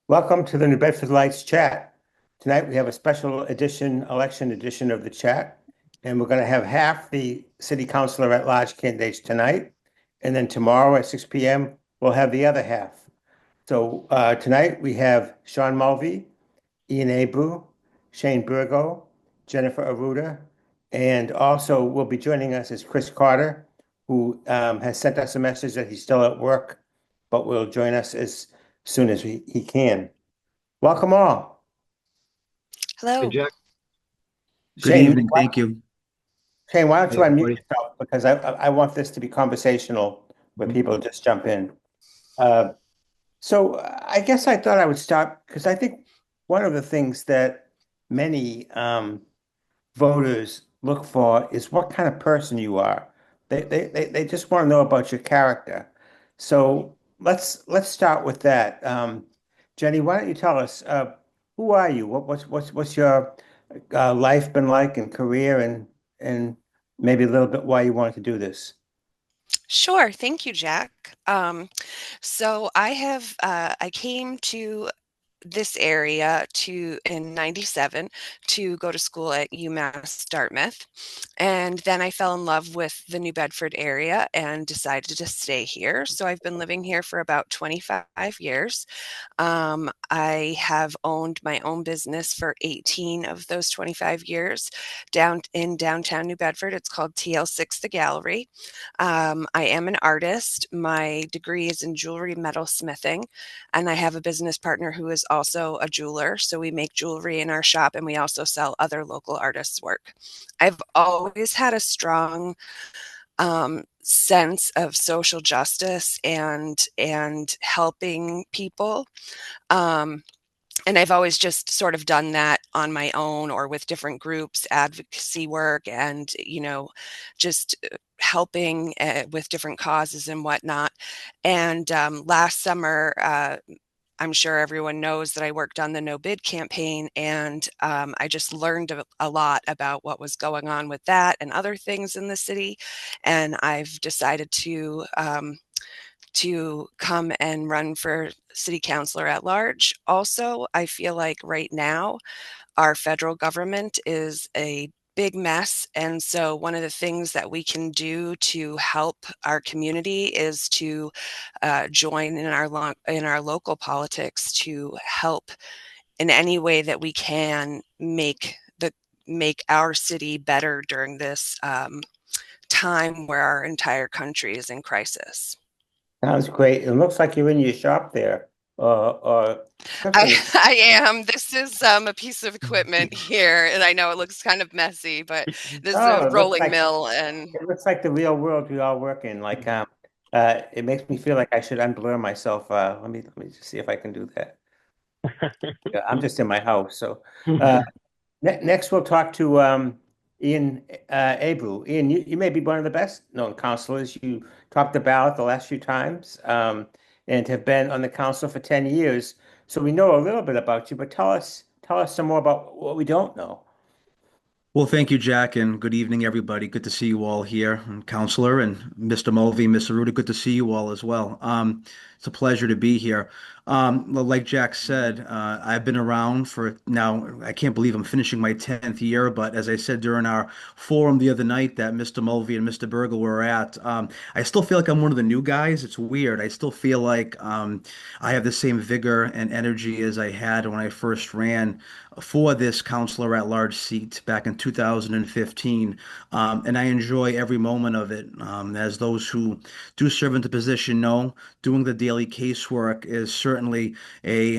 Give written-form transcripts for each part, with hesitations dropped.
Welcome to the New Bedford Lights chat. Tonight we have a special edition, election edition of the chat, and we're going to have half the city councilor at large candidates tonight, and then tomorrow at 6 p.m. we'll have the other half. So tonight we have Shaun Mulvey, Ian Abreu, Shane Burgo, Jennifer Arruda, and also will be joining us is Chris Carter, who has sent us a message that he's still at work, but will join us as soon as he can. Welcome all. Hey, Hello. Jack. Good Shane, evening. Thank you. Shane, why don't Hey, you unmute everybody. yourself? Because I want this to be conversational where Mhm. people just jump in. Uh, so I guess I thought I would start because I think one of the things that many voters look for is what kind of person you are. They just want to know about your character. So let's start with that. Jenny, why don't you tell us who are you? What's your life been like and career and maybe a little bit why you wanted to do this? Sure. Thank you, Jack. So I came to this area to in 97 to go to school at UMass Dartmouth. And then I fell in love with the New Bedford area and decided to stay here. So I've been living here for about 25 years. I have owned my own business for 18 of those 25 years down in downtown New Bedford. It's called TL6 The Gallery. I am an artist. My degree is in jewelry metalsmithing, and I have a business partner who is also a jeweler. So we make jewelry in our shop and we also sell other local artists' work. I've always had a strong sense of social justice and helping people. Um, and I've always just sort of done that on my own or with different groups, advocacy work, and just helping with different causes and whatnot. And last summer, I'm sure everyone knows that I worked on the no bid campaign, and I just learned a lot about what was going on with that and other things in the city. And I've decided to come and run for city councilor at large. Also, I feel like right now our federal government is a big mess. And so one of the things that we can do to help our community is to join in in our local politics to help in any way that we can make our city better during this time where our entire country is in crisis. Sounds great. It looks like you're in your shop there, or I cooking. I am. This is a piece of equipment here, and I know it looks kind of messy, but this is Oh, a rolling mill, and it looks like the real world we all work in. Like, it makes me feel like I should unblur myself. Let me just see if I can do that. Yeah, I'm just in my house. So, uh, next we'll talk to Ian Abreu. Ian, you may be one of the best known counselors. You topped the ballot the last few times, and have been on the council for 10 years. So we know a little bit about you, but tell us some more about what we don't know. Well, thank you, Jack, and good evening, everybody. Good to see you all here, and Counselor and Mr. Mulvey, Miss Arruda. Good to see you all as well. It's a pleasure to be here. Well, like Jack said, I've been around for now. I can't believe I'm finishing my 10th year, but as I said during our forum the other night that Mr. Mulvey and Mr. Burgo were at, I still feel like I'm one of the new guys. It's weird. I still feel like I have the same vigor and energy as I had when I first ran for this counselor at large seat back in 2015. And I enjoy every moment of it. As those who do serve in the position know, doing the daily casework is certainly a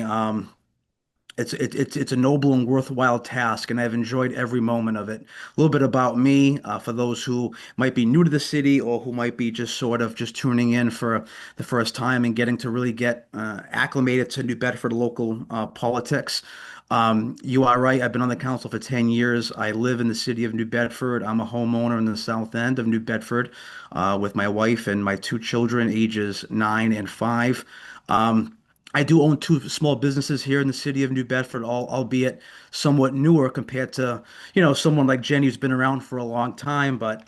it's a noble and worthwhile task, and I've enjoyed every moment of it. A little bit about me, for those who might be new to the city or who might be just sort of just tuning in for the first time and getting to really get acclimated to New Bedford local politics. You are right. I've been on the council for 10 years. I live in the city of New Bedford. I'm a homeowner in the south end of New Bedford, with my wife and my two children, ages 9 and 5. I do own two small businesses here in the city of New Bedford, albeit somewhat newer compared to, someone like Jenny who's been around for a long time. But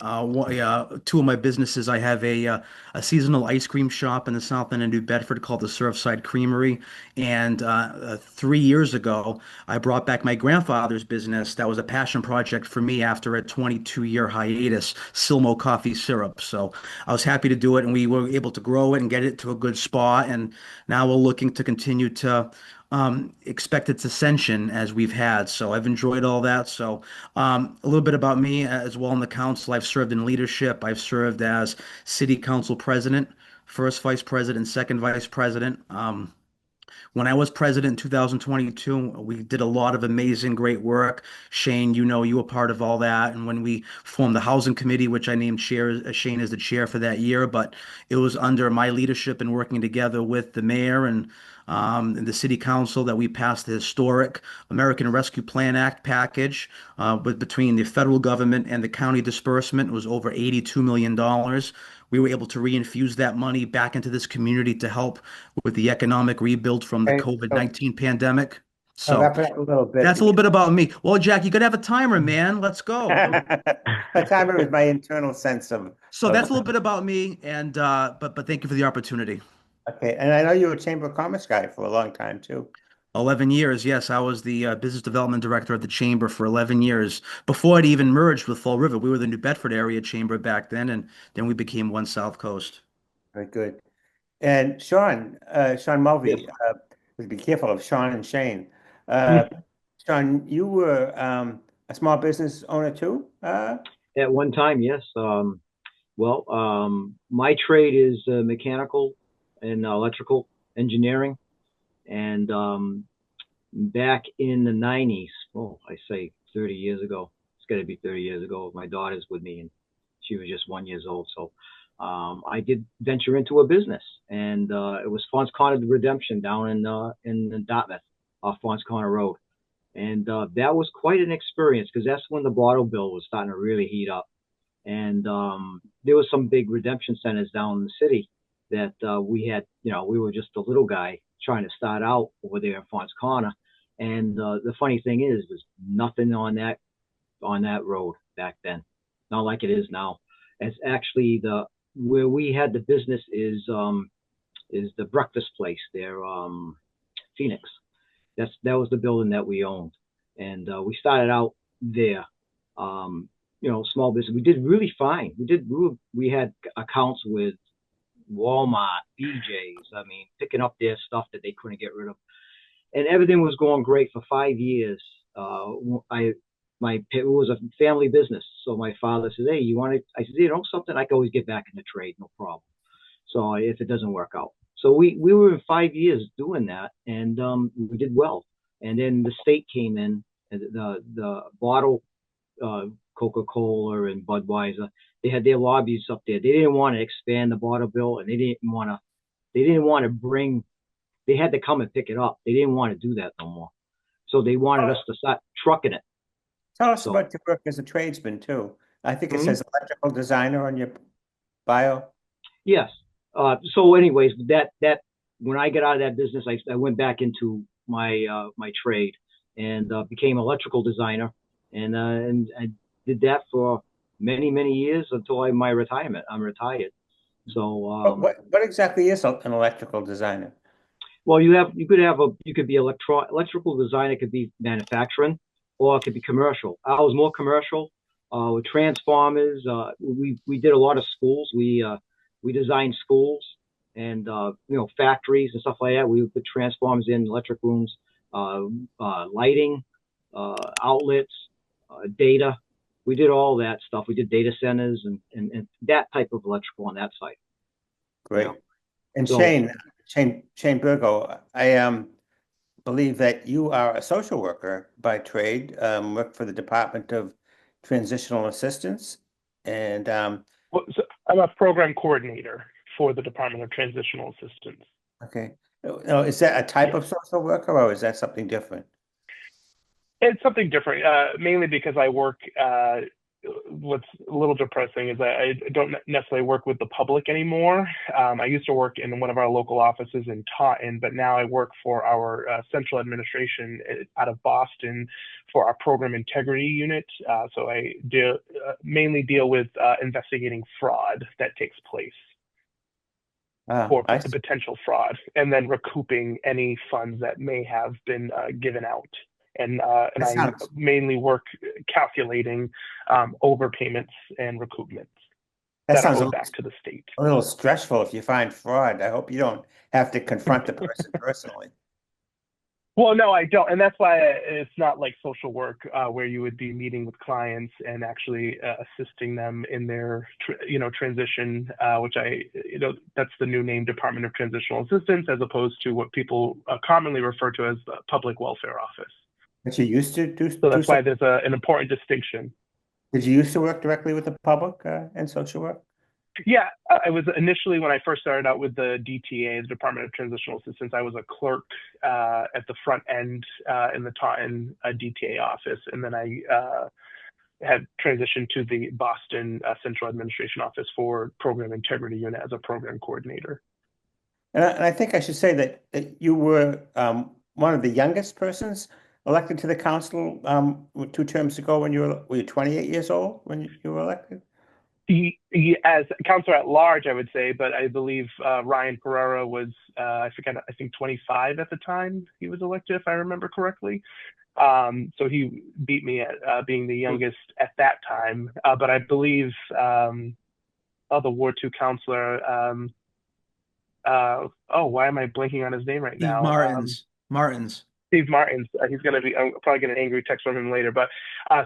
two of my businesses, I have a seasonal ice cream shop in the south end of New Bedford called the Surfside Creamery. And 3 years ago, I brought back my grandfather's business. That was a passion project for me after a 22-year hiatus, Silmo Coffee Syrup. So I was happy to do it, and we were able to grow it and get it to a good spot. And now we're looking to continue to expect its ascension as we've had. So I've enjoyed all that. So a little bit about me as well in the council. I've served in leadership. I've served as city council president, first vice president, second vice president. When I was president in 2022, we did a lot of amazing, great work. Shane, you were part of all that. And when we formed the housing committee, which I named chair, Shane is the chair for that year, but it was under my leadership and working together with the mayor and the city council that we passed the historic American Rescue Plan Act package, between the federal government and the county disbursement. It was over $82 million. We were able to reinfuse that money back into this community to help with the economic rebuild from the Okay, so COVID-19 pandemic. I'll So wrap it up a little bit that's a little because bit about me. Well, Jack, you gotta have a timer, man. Let's go. my timer is my internal sense So of that's a little bit about me, and but thank you for the opportunity. okay. And I know you were a Chamber of Commerce guy for a long time too. 11 years, yes, I was the business development director at the chamber for 11 years. Before it even merged with Fall River, we were the New Bedford area chamber back then, and then we became One South Coast. Very good. And Shaun Yes. Mulvey, be careful of Shaun and Shane. Uh, Mm. Shaun, you were a small business owner too? At one time, yes. My trade is mechanical and electrical engineering. And back in the 90s, I say 30 years ago, it's got to be 30 years ago, my daughter's with me and she was just 1 year old. So I did venture into a business, and it was Fons Corner Redemption down in Dartmouth off Fons Corner Road. And that was quite an experience because that's when the bottle bill was starting to really heat up. And there was some big redemption centers down in the city that we had, we were just a little guy trying to start out over there in Fons Corner. And the funny thing is, there's nothing on that road back then, not like it is now. It's actually where we had the business is the breakfast place there, Phoenix. That was the building that we owned, and we started out there. Small business. We did really fine. We had accounts with Walmart, BJ's. I mean, picking up their stuff that they couldn't get rid of, and everything was going great for 5 years. It was a family business, so my father said, "Hey, you want to?" I said, something, I can always get back in the trade, no problem. So if it doesn't work out, so we were in 5 years doing that, and we did well. And then the state came in, and the bottle Coca-Cola and Budweiser, they had their lobbies up there. They didn't want to expand the bottle bill, and they didn't want to bring. They had to come and pick it up. They didn't want to do that no more. So they wanted us to start trucking it. Tell us So, about your work as a tradesman too. I think it Mhm. says electrical designer on your bio. yes. So anyways, that when I got out of that business, I went back into my trade and became electrical designer, and I did that for many years until my retirement. I'm retired. So What exactly is an electrical designer? well, you could be electrical design. It could be manufacturing, or it could be commercial. I was more commercial with transformers. We did a lot of schools. We designed schools and factories and stuff like that. We would put transformers in electric rooms, lighting, outlets, data. We did all that stuff. We did data centers and that type of electrical on that side. Great. And So Shane Burgo, I believe that you are a social worker by trade, work for the Department of Transitional Assistance. And Well, so I'm a program coordinator for the Department of Transitional Assistance. okay. Now, is that a type of social worker or is that something different? It's something different, mainly because I work what's a little depressing is I don't necessarily work with the public anymore. I used to work in one of our local offices in Taunton, but now I work for our central administration out of Boston for our program integrity unit. So I mainly deal with investigating fraud that takes place, or I the potential fraud, and then recouping any funds that may have been given out. And That I sounds- mainly work calculating overpayments and recoupments. that That'll sounds go back to the state. a little stressful if you find fraud. I hope you don't have to confront the person personally. Well, no, I don't, and that's why it's not like social work where you would be meeting with clients and actually assisting them in their, transition, which that's the new name, Department of Transitional Assistance, as opposed to what people commonly refer to as the Public Welfare Office. But you used to do. So that's why there's an important distinction. Did you used to work directly with the public in social work? Yeah, I was initially, when I first started out with the DTA, the Department of Transitional Assistance, I was a clerk at the front end in the Taunton DTA office. And then I had transitioned to the Boston Central Administration Office for Program Integrity Unit as a program coordinator. And I think I should say that you were one of the youngest persons elected to the council 2 terms ago when were you 28 years old when you were elected? As counselor at large, I would say, but I believe Ryan Pereira was, I think 25 at the time he was elected, if I remember correctly. So he beat me at being the youngest at that time. But I believe the Ward 2 counselor, why am I blanking on his name right now? Martins. Steve Martins. He's going to be, I'm probably get an angry text from him later, but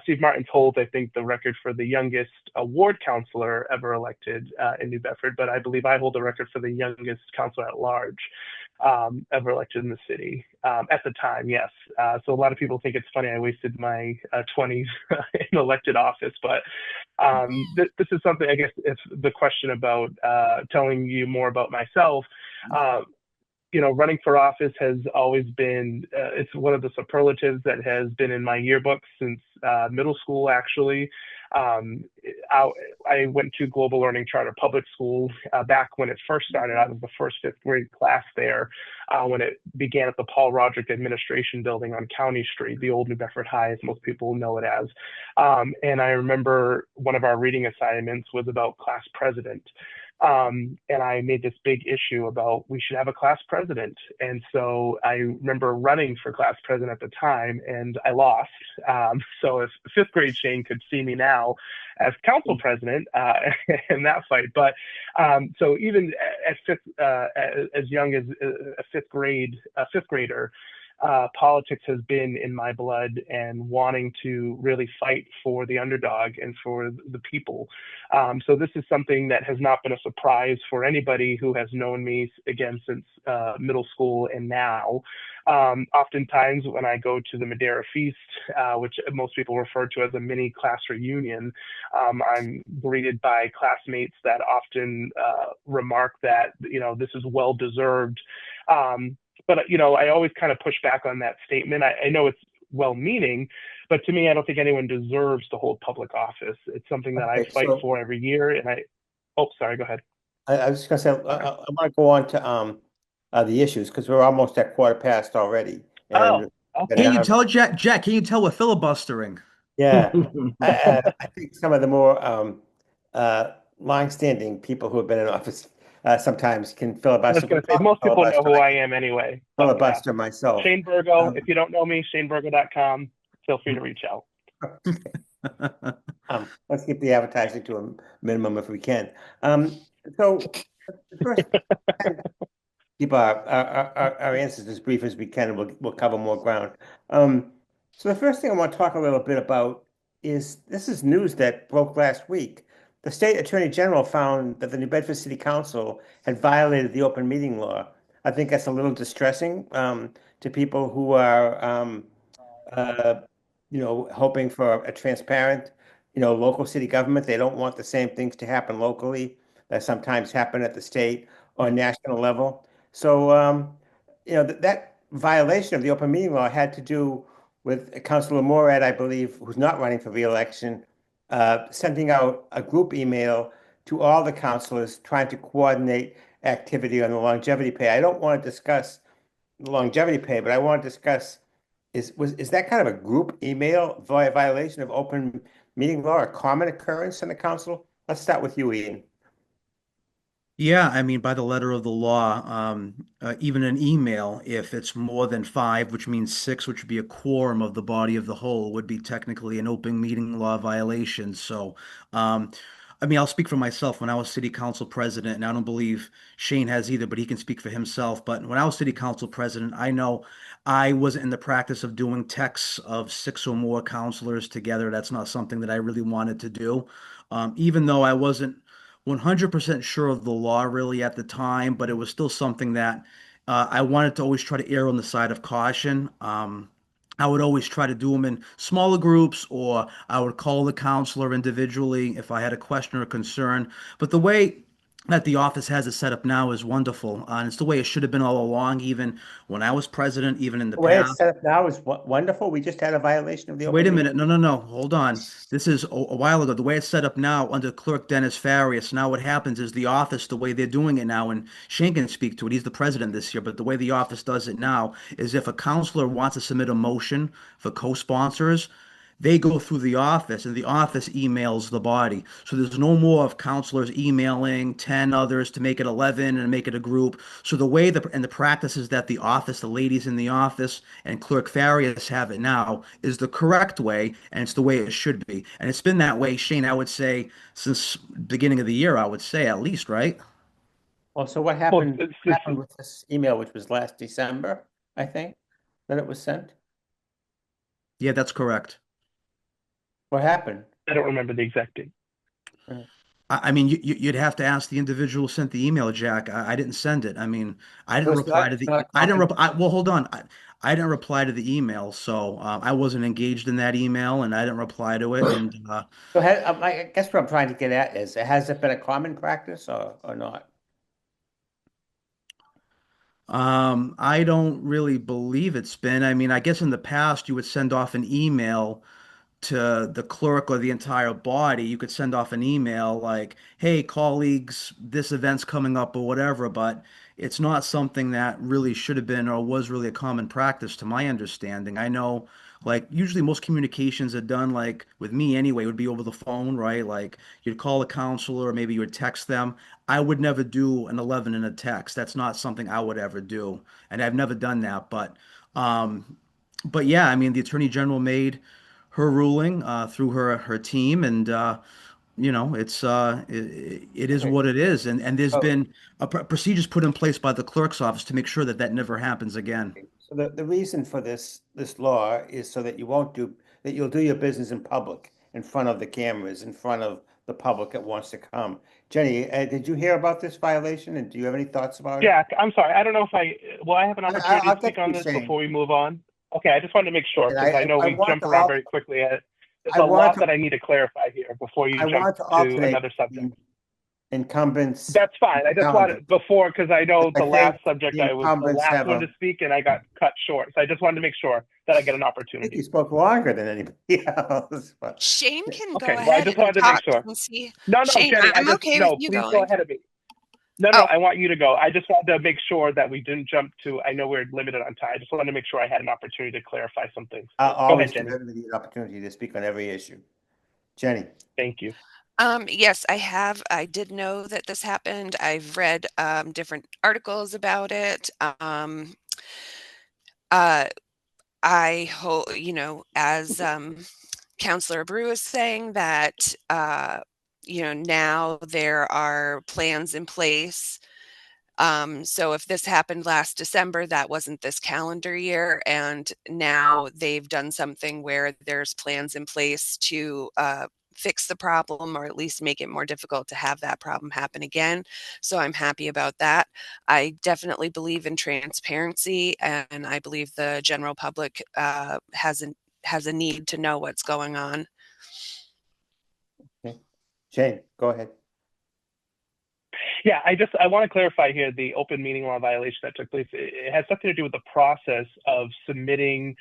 Steve Martins holds, I think, the record for the youngest ward counselor ever elected in New Bedford, but I believe I hold the record for the youngest counselor at large ever elected in the city at the time, yes. So a lot of people think it's funny I wasted my 20s in elected office, but this is something, I guess, it's the question about telling you more about myself. Running for office has always been, it's one of the superlatives that has been in my yearbook since middle school, actually. I went to Global Learning Charter Public School back when it first started. I was the first 5th grade class there when it began at the Paul Roderick Administration Building on County Street, the old New Bedford High, as most people know it as. And I remember one of our reading assignments was about class president. And I made this big issue about we should have a class president. And so I remember running for class president at the time, and I lost. So if 5th grade Shane could see me now as council president in that fight. But so even at as young as a 5th grader, politics has been in my blood and wanting to really fight for the underdog and for the people. So this is something that has not been a surprise for anybody who has known me, again, since middle school and now. Oftentimes when I go to the Madeira Feast, which most people refer to as a mini class reunion, I'm greeted by classmates that often remark that, this is well-deserved. But, I always kind of push back on that statement. I know it's well-meaning, but to me, I don't think anyone deserves to hold public office. It's something that I fight for every year. And sorry, go ahead. I was just going to say, I want to go on to the issues because we're almost at 15:15 already. And okay. Can you tell, Jack, can you tell we're filibustering? Yeah, I think some of the more long-standing people who have been in office sometimes can filibuster. I was going to say, most people know who I am anyway. Filibuster myself. Shane Burgo. If you don't know me, shaneburgo.com. Feel free to reach out. Let's keep the advertising to a minimum if we can. So first, keep our answers as brief as we can, and we'll cover more ground. So the first thing I want to talk a little bit about is this is news that broke last week. The state attorney general found that the New Bedford City Council had violated the open meeting law. I think that's a little distressing to people who are, hoping for a transparent, local city government. They don't want the same things to happen locally that sometimes happen at the state or national level. So, that violation of the open meeting law had to do with Councilor Morad, I believe, who's not running for re-election, sending out a group email to all the counselors trying to coordinate activity on the longevity pay. I don't want to discuss the longevity pay, but I want to discuss, is that kind of a group email violation of open meeting law, a common occurrence in the council? Let's start with you, Ian. Yeah, I mean, by the letter of the law, even an email, if it's more than five, which means six, which would be a quorum of the body of the whole, would be technically an open meeting law violation. So, I mean, I'll speak for myself. When I was city council president, and I don't believe Shane has either, but he can speak for himself. But when I was city council president, I know I wasn't in the practice of doing texts of six or more counselors together. That's not something that I really wanted to do. Even though I wasn't 100% sure of the law really at the time, but it was still something that I wanted to always try to err on the side of caution. I would always try to do them in smaller groups, or I would call the counselor individually if I had a question or concern. But the way that the office has it set up now is wonderful. And it's the way it should have been all along, even when I was president, even in the The way it's past. set up now is wonderful. We just had a violation of the Wait open a meeting. minute. No, no, no. Hold on. This is a while ago. The way it's set up now under Clerk Dennis Farias. Now what happens is the office, the way they're doing it now, and Shane can speak to it. He's the president this year, but the way the office does it now is if a counselor wants to submit a motion for co-sponsors, they go through the office and the office emails the body. So there's no more of counselors emailing 10 others to make it 11 and make it a group. So the way and the practices that the office, the ladies in the office and Clerk Farias have it now is the correct way, and it's the way it should be. And it's been that way, Shane, I would say since beginning of the year, I would say at least, right? Well, so what Well, happened with this email, which was last December, I think, that it was sent? Yeah, that's correct. What happened? I don't remember the exact date. I mean, you'd have to ask the individual who sent the email, Jack. I didn't send it. I mean, I So didn't reply to it's the. not a I didn't common. reply. Well, hold on. I didn't reply to the email, so I wasn't engaged in that email, and I didn't reply to it. And So I guess what I'm trying to get at is, has it been a common practice or not? I don't really believe it's been. I mean, I guess in the past you would send off an email to the clerk or the entire body. You could send off an email like, "Hey, colleagues, this event's coming up," or whatever. But it's not something that really should have been or was really a common practice, to my understanding. I know, like, usually most communications are done, like with me anyway, would be over the phone, right? Like you'd call a counselor or maybe you would text them. I would never do an 11 in a text. That's not something I would ever do, and I've never done that. Um, but yeah, I mean, the Attorney General made her ruling through her team, and it is Okay. what it is, and there's So, been procedures put in place by the clerk's office to make sure that that never happens again. so the reason for this law is so that you'll do your business in public, in front of the cameras, in front of the public that wants to come. Jenny, did you hear about this violation, and do you have any thoughts about it? Jack, I'm sorry. I don't know if will I have an opportunity I'll to get speak on to this Shane. before we move on? Okay, I just wanted to make sure And because I know I we want jumped to around very quickly. There's I a want lot to that I need to clarify here before you I jump want to to alternate another subject. incumbents That's fine. I just calendar. wanted before because I know I the think last subject the I was the incumbents last have one to speak and I got cut short. So I just wanted to make sure that I get an I think you opportunity. spoke longer than anybody else. But Shane can go Okay, well I ahead just and wanted to make talk sure. since he. No, Shane, Jenny, I'm okay with no, you please go going. ahead of me. No, Oh, I want you to go. I just wanted to make sure that we didn't jump to, I know we're limited on time. I just wanted to make sure I had an opportunity to clarify some things. I'll Go always ahead, give Jenny. everybody an opportunity to speak on every issue. Jenny. Thank you. yes, I have. I did know that this happened. I've read different articles about it. Uh, I hope, as Counselor Abreu is saying that, now there are plans in place. So if this happened last December, that wasn't this calendar year. And now they've done something where there's plans in place to fix the problem or at least make it more difficult to have that problem happen again. So I'm happy about that. I definitely believe in transparency, and I believe the general public has a need to know what's going on. Okay. Shane, go ahead. Yeah, I want to clarify here the open meeting law violation that took place. It has something to do with the process of submitting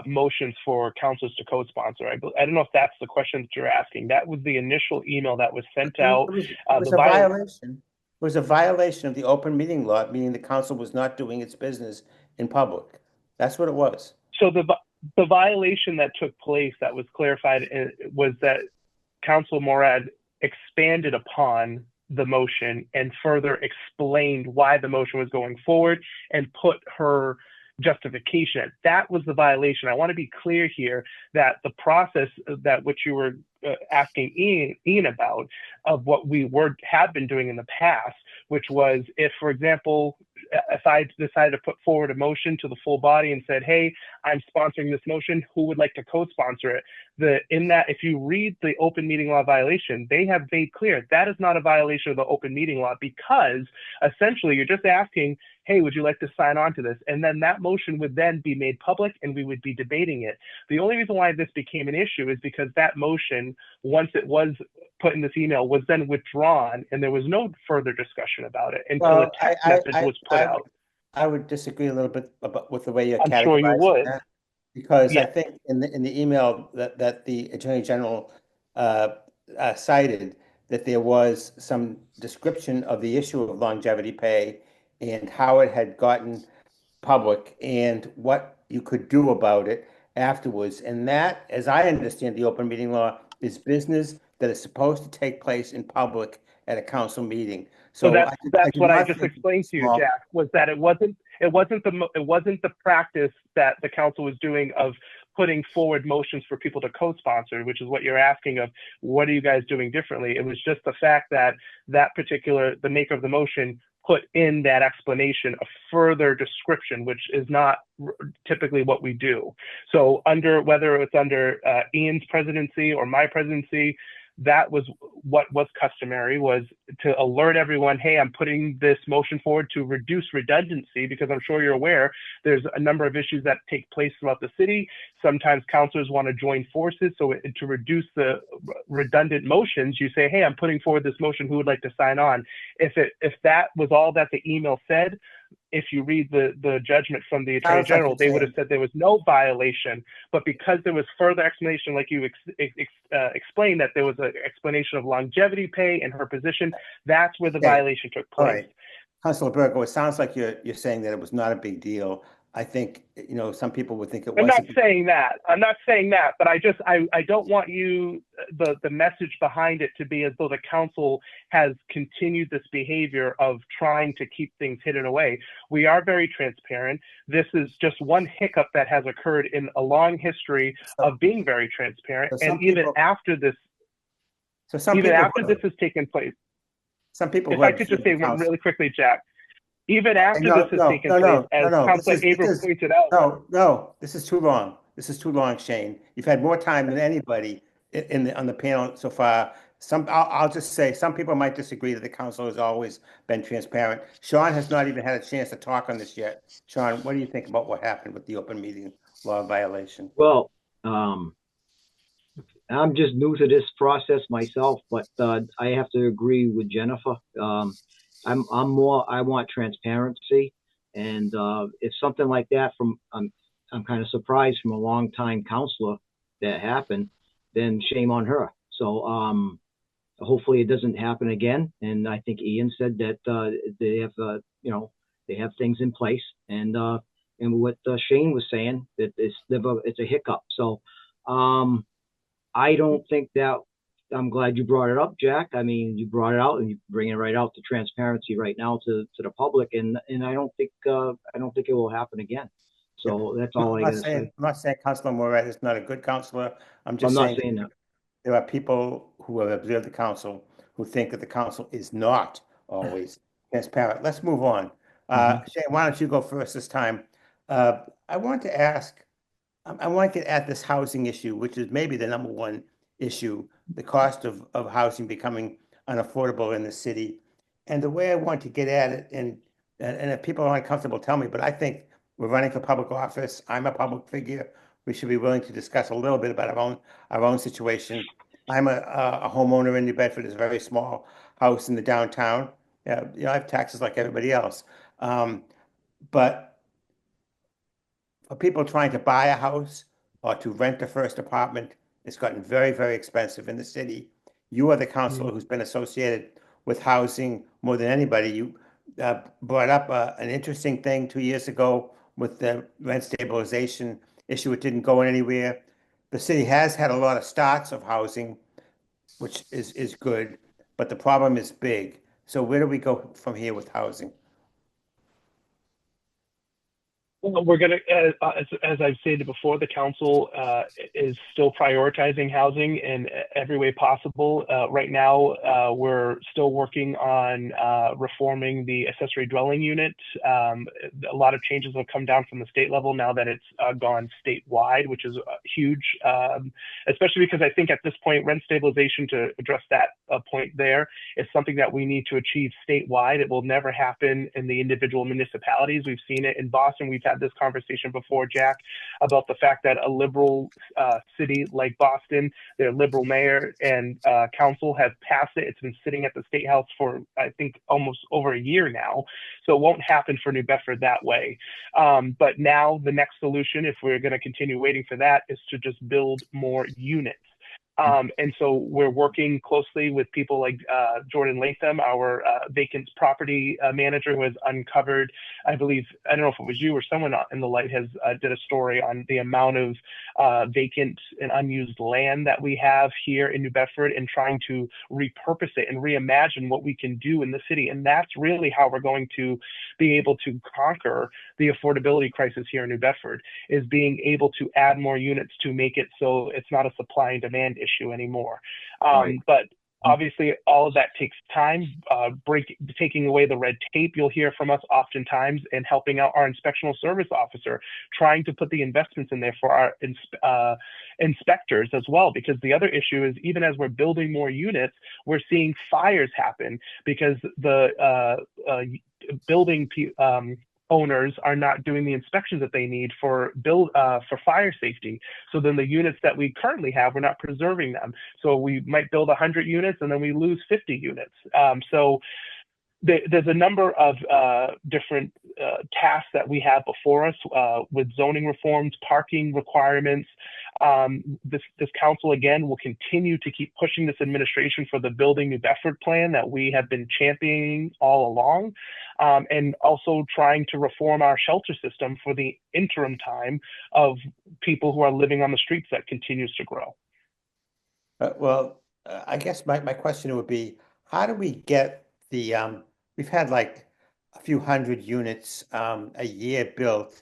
motions for councils to co-sponsor. I don't know if that's the question that you're asking. That was the initial email that was sent out. It was a violation. It was a violation of the open meeting law, meaning the council was not doing its business in public. That's what it was. So the violation that took place that was clarified was that Council Morad expanded upon the motion and further explained why the motion was going forward and put her justification. That was the violation. I want to be clear here that the process that which you were asking Ian about, of what we have been doing in the past, which was if, for example, if I decided to put forward a motion to the full body and said, hey, I'm sponsoring this motion, who would like to co-sponsor it? In that, if you read the open meeting law violation, they have made clear that is not a violation of the open meeting law, because essentially you're just asking, hey, would you like to sign on to this? And then that motion would then be made public and we would be debating it. The only reason why this became an issue is because that motion, once it was put in this email, was then withdrawn and there was no further discussion about it until a text message was put out. I would disagree a little bit with the way you're I'm sure you would. that, because Yeah. I think in the email that the Attorney General cited, that there was some description of the issue of longevity pay and how it had gotten public and what you could do about it afterwards. And that, as I understand the open meeting law, is business that is supposed to take place in public at a council meeting. So that's what I just explained to you, Jack, was that it wasn't the practice that the council was doing of putting forward motions for people to co-sponsor, which is what you're asking of, what are you guys doing differently? It was just the fact that the maker of the motion put in that explanation a further description, which is not typically what we do. So whether it's under Ian's presidency or my presidency, that was what was customary, was to alert everyone, hey, I'm putting this motion forward to reduce redundancy, because I'm sure you're aware there's a number of issues that take place throughout the city. Sometimes councilors want to join forces. So to reduce the redundant motions, you say, hey, I'm putting forward this motion, who would like to sign on? If that was all that the email said, if you read the judgment from the Attorney General, they would have said there was no violation. But because there was further explanation, like you explained, that there was an explanation of longevity pay and her position, that's where the violation took place. All right. Councilor Burgo, it sounds like you're saying that it was not a big deal. I think, some people would think it was. I'm not saying that. But I don't want the message behind it to be as though the council has continued this behavior of trying to keep things hidden away. We are very transparent. This is just one hiccup that has occurred in a long history of being very transparent. And even after this has taken place. Some people. If I could just say really quickly, Jack. Even after this has taken place, as Councilor Abreu pointed out. No, this is too long. This is too long, Shane. You've had more time than anybody on the panel so far. I'll just say some people might disagree that the council has always been transparent. Shaun has not even had a chance to talk on this yet. Shaun, what do you think about what happened with the open meeting law violation? Well, I'm just new to this process myself, but I have to agree with Jennifer. I want transparency, and if something like that I'm kind of surprised from a long-time counselor that happened, then shame on her. So hopefully it doesn't happen again. And I think Ian said that they have things in place, and what Shane was saying, that it's a hiccup. So I don't think that. I'm glad you brought it up, Jack. I mean, you brought it out, and you bring it right out to transparency right now to the public, and I don't think it will happen again. So that's all I got to say. I'm not saying Councilor Moret is not a good counselor. I'm not saying that. There are people who have observed the council who think that the council is not always transparent. Let's move on. Shane, why don't you go first this time? I want to ask. I want to get at this housing issue, which is maybe the number one issue, the cost of housing becoming unaffordable in the city. And the way I want to get at it, and if people are uncomfortable, tell me, but I think we're running for public office. I'm a public figure. We should be willing to discuss a little bit about our own situation. I'm a homeowner in New Bedford. It's a very small house in the downtown. I have taxes like everybody else. But for people trying to buy a house or to rent a first apartment, it's gotten very, very expensive in the city. You are the counselor who's been associated with housing more than anybody. You brought up an interesting thing 2 years ago with the rent stabilization issue. It didn't go anywhere. The city has had a lot of starts of housing, which is good, but the problem is big. So where do we go from here with housing? Well, we're going to, as I've stated before, the council is still prioritizing housing in every way possible. Right now, we're still working on reforming the accessory dwelling unit. A lot of changes have come down from the state level now that it's gone statewide, which is huge, especially because I think at this point, rent stabilization, to address that point there, is something that we need to achieve statewide. It will never happen in the individual municipalities. We've seen it in Boston. We've had this conversation before, Jack, about the fact that a liberal city like Boston, their liberal mayor and council have passed it. It's been sitting at the state house for, I think, almost over a year now. So it won't happen for New Bedford that way. But now the next solution, if we're going to continue waiting for that, is to just build more units. And so we're working closely with people like Jordan Latham, our vacant property manager, who has uncovered, I believe, I don't know if it was you or someone in the Light has did a story on the amount of vacant and unused land that we have here in New Bedford, and trying to repurpose it and reimagine what we can do in the city. And that's really how we're going to be able to conquer the affordability crisis here in New Bedford, is being able to add more units to make it so it's not a supply and demand issue anymore. But obviously all of that takes time, taking away the red tape. You'll hear from us oftentimes, and helping out our inspectional service officer, trying to put the investments in there for our inspectors as well. Because the other issue is, even as we're building more units, we're seeing fires happen because the building owners are not doing the inspections that they need for fire safety. So then the units that we currently have, we're not preserving them. So we might build 100 units and then we lose 50 units. So there's a number of different tasks that we have before us with zoning reforms, parking requirements. This council, again, will continue to keep pushing this administration for the Building New Bedford plan that we have been championing all along, and also trying to reform our shelter system for the interim time of people who are living on the streets that continues to grow. I guess my question would be, how do we get the, we've had like a few hundred units a year built,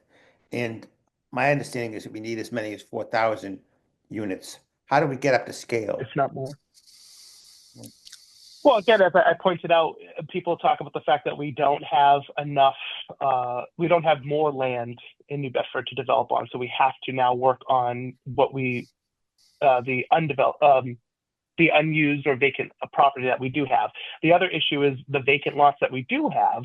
and my understanding is that we need as many as 4,000 units. How do we get up to scale? If not more. Well, again, as I pointed out, people talk about the fact that we don't have enough, we don't have more land in New Bedford to develop on. So we have to now work on what we, the unused or vacant property that we do have. The other issue is the vacant lots that we do have,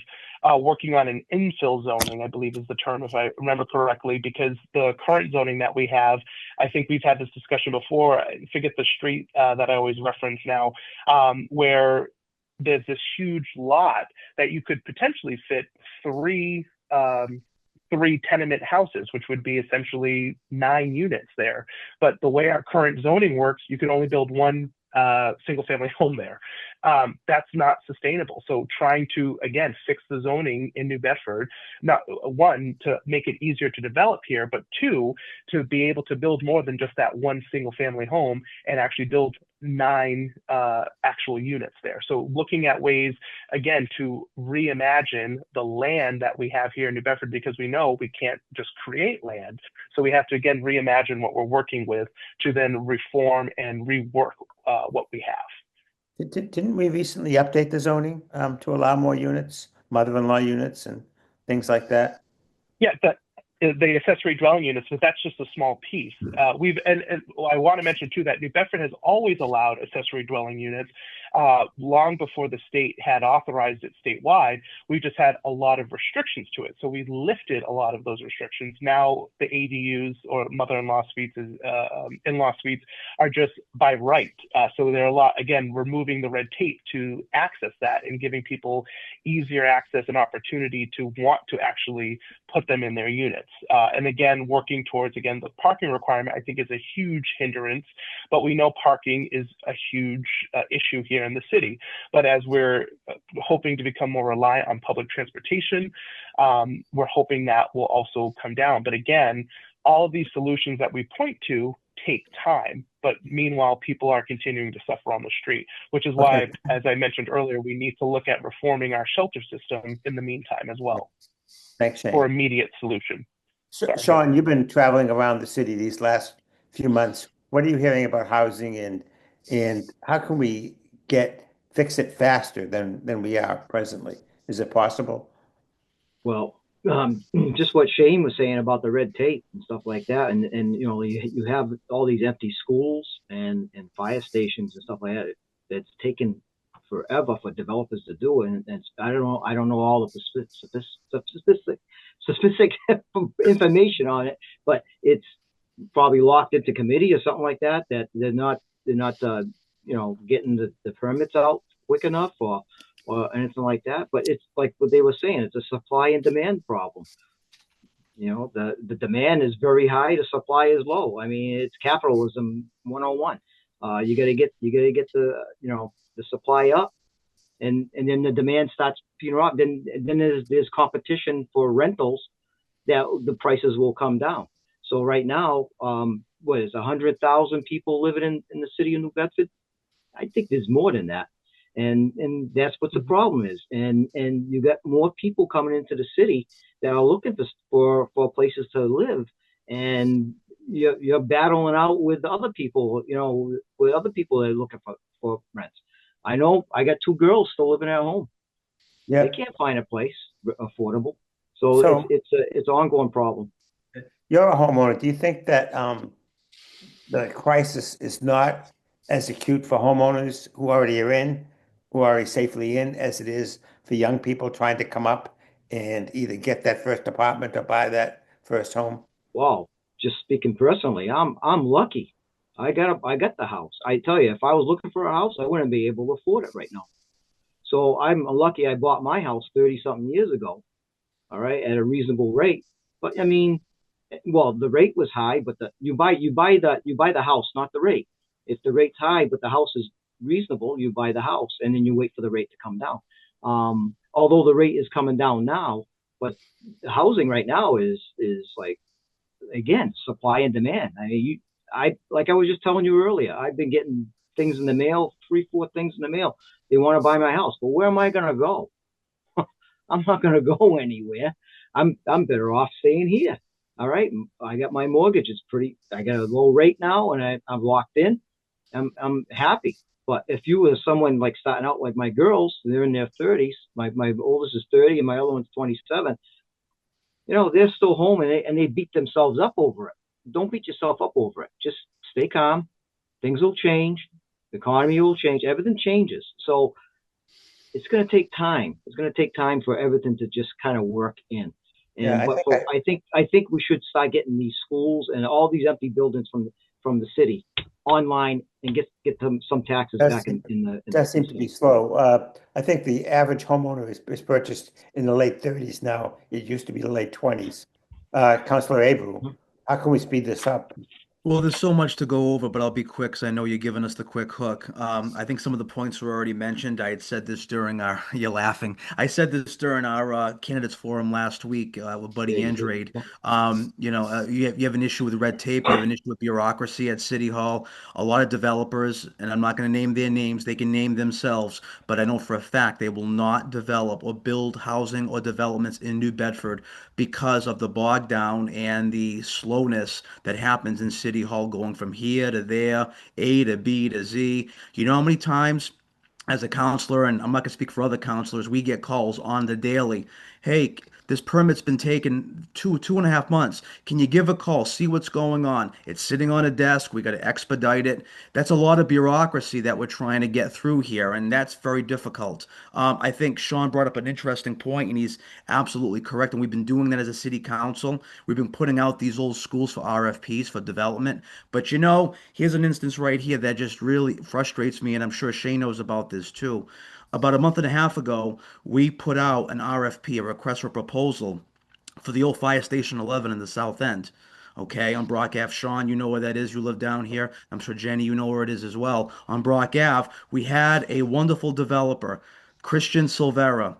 working on an infill zoning, I believe is the term, if I remember correctly, because the current zoning that we have, I think we've had this discussion before, I forget the street that I always reference now, where there's this huge lot that you could potentially fit three tenement houses, which would be essentially 9 units there. But the way our current zoning works, you can only build one single family home there. That's not sustainable. So trying to, again, fix the zoning in New Bedford, not one, to make it easier to develop here, but two, to be able to build more than just that one single family home, and actually build 9 actual units there. So looking at ways, again, to reimagine the land that we have here in New Bedford, because we know we can't just create land. So we have to, again, reimagine what we're working with to then reform and rework what we have. Didn't we recently update the zoning to allow more units, mother-in-law units and things like that? Yeah, the accessory dwelling units, but that's just a small piece. And I want to mention too that New Bedford has always allowed accessory dwelling units. long before the state had authorized it statewide, we just had a lot of restrictions to it. So we lifted a lot of those restrictions. Now the ADUs, or mother-in-law suites, in-law suites, are just by right. So they're again, removing the red tape to access that and giving people easier access and opportunity to want to actually put them in their units. And again, working towards, again, the parking requirement, I think, is a huge hindrance, but we know parking is a huge issue here in the city. But as we're hoping to become more reliant on public transportation, we're hoping that will also come down. But again, all of these solutions that we point to take time, but meanwhile, people are continuing to suffer on the street, which is why, as I mentioned earlier, we need to look at reforming our shelter system in the meantime as well. Thanks, Shane. For immediate solution. Shaun, you've been traveling around the city these last few months. What are you hearing about housing, and how can we fix it faster than we are presently? Is it possible? Well, just what Shane was saying about the red tape and stuff like that, and you know, you have all these empty schools and fire stations and stuff like that. That's taken forever for developers to do, and I don't know all of the specific information on it, but it's probably locked into committee or something like that. That they're not you know, getting the permits out quick enough or anything like that. But it's like what they were saying, it's a supply and demand problem. You know, the demand is very high, the supply is low. I mean, it's capitalism 101. You gotta get the, you know, the supply up, and then the demand starts petering off. Then there's competition for rentals, that the prices will come down. So right now, what is 100,000 people living in the city of New Bedford? I think there's more than that. And that's what the problem is. And you got more people coming into the city that are looking for places to live, and you're battling out with other people, you know, with other people that are looking for rents. I know I got two girls still living at home. Yeah, they can't find a place affordable. So it's an ongoing problem. You're a homeowner. Do you think that the crisis is not as acute for homeowners who already safely in, as it is for young people trying to come up and either get that first apartment or buy that first home? Wow, just speaking personally, I'm lucky. I got the house. I tell you, if I was looking for a house, I wouldn't be able to afford it right now. So I'm lucky I bought my house 30 something years ago, all right, at a reasonable rate. But I mean, well, the rate was high, but you buy the house, not the rate. If the rate's high but the house is reasonable, you buy the house and then you wait for the rate to come down. Although the rate is coming down now, but housing right now is like, again, supply and demand. I mean, like I was just telling you earlier, I've been getting things in the mail, 3-4 things in the mail. They want to buy my house. But where am I going to go? I'm not going to go anywhere. I'm better off staying here. All right. I got my mortgage. I got a low rate now, and I'm locked in. I'm happy. But if you were someone like starting out like my girls, they're in their 30s. My oldest is 30 and my other one's 27. You know, they're still home, and they beat themselves up over it. Don't beat yourself up over it. Just stay calm. Things will change. The economy will change. Everything changes. So it's going to take time. It's going to take time for everything to just kind of work in. And I think we should start getting these schools and all these empty buildings from the city online and get them some taxes back in the. That seems to be slow. I think the average homeowner is purchased in the late 30s now. It used to be the late 20s. Councilor Abreu, how can we speed this up? Well, there's so much to go over, but I'll be quick because I know you're giving us the quick hook. I think some of the points were already mentioned. I had said this during you're laughing. I said this during our candidates forum last week with Buddy Andrade. You know, you have an issue with red tape. You have an issue with bureaucracy at City Hall. A lot of developers, and I'm not going to name their names, they can name themselves, but I know for a fact they will not develop or build housing or developments in New Bedford because of the bog down and the slowness that happens in City Hall going from here to there, A to B to Z. You know how many times as a counselor, and I'm not going to speak for other counselors, we get calls on the daily. Hey, This permit's been taken 2.5 months. Can you give a call, see what's going on? It's sitting on a desk. We got to expedite it. That's a lot of bureaucracy that we're trying to get through here, and that's very difficult. I think Sean brought up an interesting point, and he's absolutely correct. And we've been doing that as a city council. We've been putting out these old schools for RFPs for development. But here's an instance right here that just really frustrates me, and I'm sure Shane knows about this too. About a month and a half ago, we put out an RFP, a request for proposal, for the old Fire Station 11 in the South End. Okay, on Brock Ave. Sean, you know where that is. You live down here. I'm sure Jenny, you know where it is as well. On Brock Ave, we had a wonderful developer, Christian Silvera,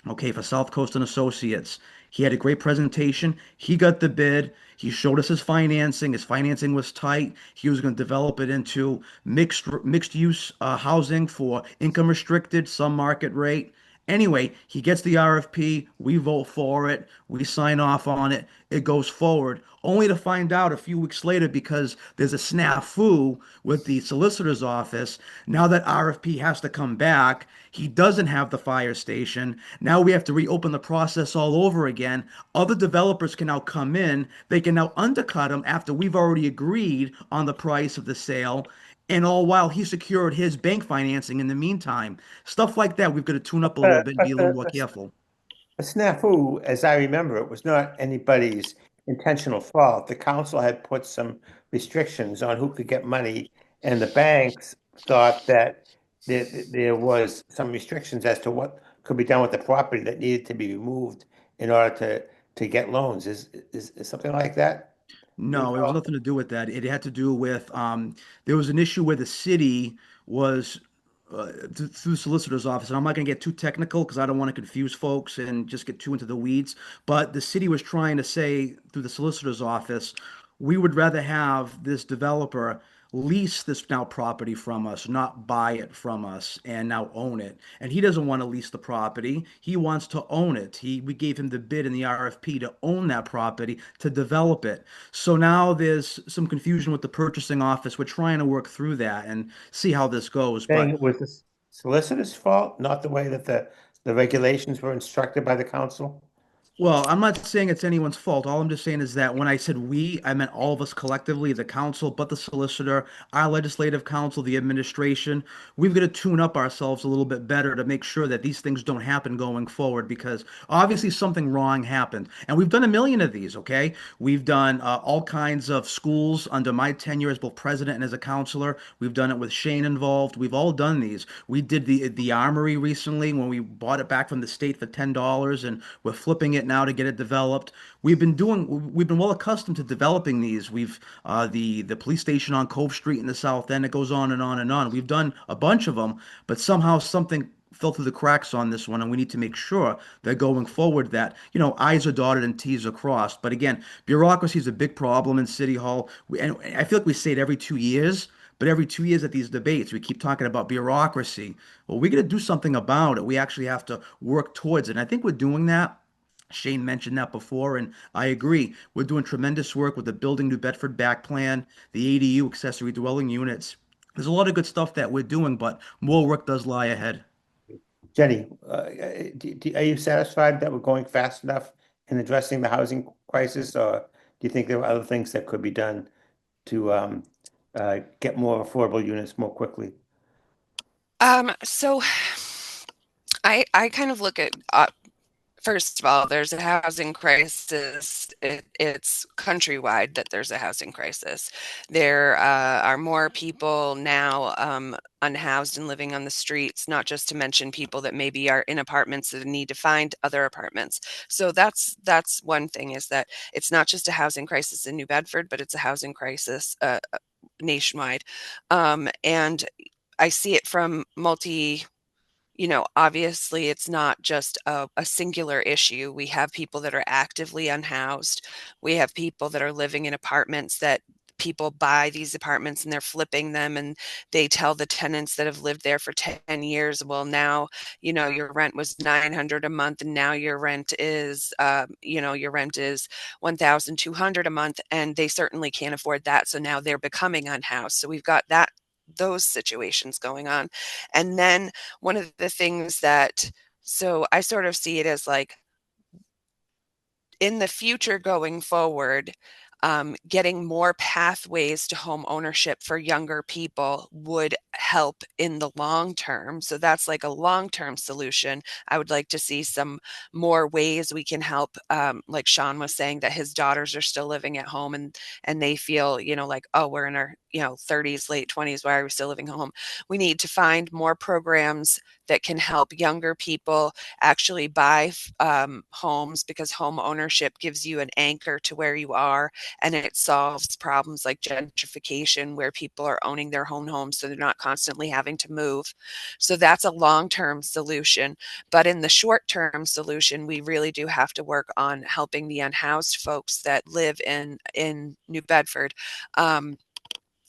okay, for South Coast and Associates. He had a great presentation. He got the bid. He showed us his financing. His financing was tight. He was going to develop it into mixed use housing for income restricted, some market rate. Anyway, he gets the RFP. We vote for it. We sign off on it. It goes forward, only to find out a few weeks later because there's a snafu with the solicitor's office. Now that RFP has to come back. He doesn't have the fire station. Now we have to reopen the process all over again. Other developers can now come in. They can now undercut him after we've already agreed on the price of the sale. And all while he secured his bank financing in the meantime. Stuff like that, we've got to tune up a little bit and be a little more careful. The snafu, as I remember, it was not anybody's intentional fault. The council had put some restrictions on who could get money, and the banks thought that there was some restrictions as to what could be done with the property that needed to be removed in order to get loans. Is something like that? You No, it was recall? nothing to do with that. It had to do with there was an issue where the city was through the solicitor's office, and I'm not going to get too technical because I don't want to confuse folks and just get too into the weeds. But the city was trying to say through the solicitor's office, we would rather have this developer lease this now property from us, not buy it from us and now own it. And he doesn't want to lease the property. He wants to own it. We gave him the bid in the RFP to own that property, to develop it. So now there's some confusion with the purchasing office. We're trying to work through that and see how this goes. Saying But it was the solicitor's fault, not the way that the regulations were instructed by the council? well, I'm not saying it's anyone's fault. All I'm just saying is that when I said we, I meant all of us collectively, the council, but the solicitor, our legislative council, the administration. We've got to tune up ourselves a little bit better to make sure that these things don't happen going forward because obviously something wrong happened. And we've done a million of these, okay? We've done all kinds of schools under my tenure as both president and as a counselor. We've done it with Shane involved. We've all done these. We did the armory recently when we bought it back from the state for $10 and we're flipping it now to get it developed. We've been well accustomed to developing these. We've the police station on Cove Street in the South End. It goes on and on and on. We've done a bunch of them, but somehow something fell through the cracks on this one, and we need to make sure that going forward that I's are dotted and T's are crossed. But again, bureaucracy is a big problem in City Hall, and I feel like we say it every 2 years. But every 2 years at these debates, we keep talking about bureaucracy. Well, we got to do something about it. We actually have to work towards it. And I think we're doing that. Shane mentioned that before, and I agree. We're doing tremendous work with the Building New Bedford back plan, the ADU accessory dwelling units. There's a lot of good stuff that we're doing, but more work does lie ahead. Jenny, are you satisfied that we're going fast enough in addressing the housing crisis, or do you think there are other things that could be done to get more affordable units more quickly? So I kind of look at first of all, there's a housing crisis. It's countrywide that there's a housing crisis. There are more people now unhoused and living on the streets, not just to mention people that maybe are in apartments that need to find other apartments. So that's one thing, is that it's not just a housing crisis in New Bedford, but it's a housing crisis nationwide. And I see it from obviously it's not just a singular issue. We have people that are actively unhoused. We have people that are living in apartments that people buy these apartments and they're flipping them, and they tell the tenants that have lived there for 10 years, well, now, your rent was 900 a month and now your rent is 1,200 a month, and they certainly can't afford that. So now they're becoming unhoused. So we've got those situations going on. And then one of the things so I sort of see it as like in the future going forward, getting more pathways to home ownership for younger people would help in the long term. So that's like a long-term solution. I would like to see some more ways we can help. Like Shaun was saying, that his daughters are still living at home, and they feel, like, oh, we're in our 30s, late 20s. Why are we still living home? We need to find more programs that can help younger people actually buy homes, because home ownership gives you an anchor to where you are, and it solves problems like gentrification, where people are owning their own homes so they're not constantly having to move. So that's a long-term solution. But in the short-term solution, we really do have to work on helping the unhoused folks that live in New Bedford.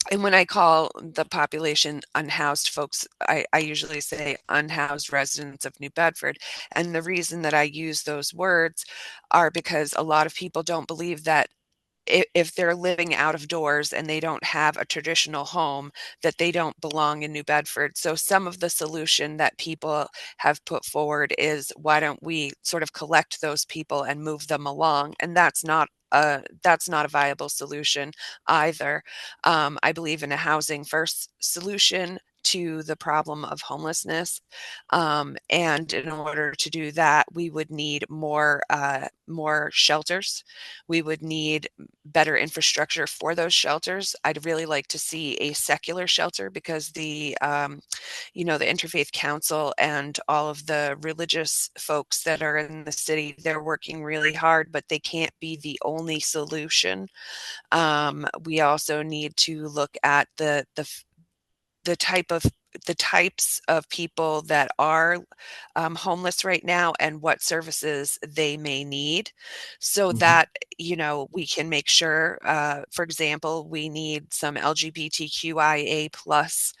And when I call the population unhoused folks, I usually say unhoused residents of New Bedford. And the reason that I use those words are because a lot of people don't believe that if they're living out of doors and they don't have a traditional home, that they don't belong in New Bedford. So some of the solution that people have put forward is, why don't we sort of collect those people and move them along? And that's not a viable solution either. I believe in a housing first solution to the problem of homelessness. And in order to do that, we would need more shelters. We would need better infrastructure for those shelters. I'd really like to see a secular shelter, because the Interfaith Council and all of the religious folks that are in the city, they're working really hard, but they can't be the only solution. We also need to look at the types of people that are homeless right now, and what services they may need, so that we can make sure, for example, we need some LGBTQIA plus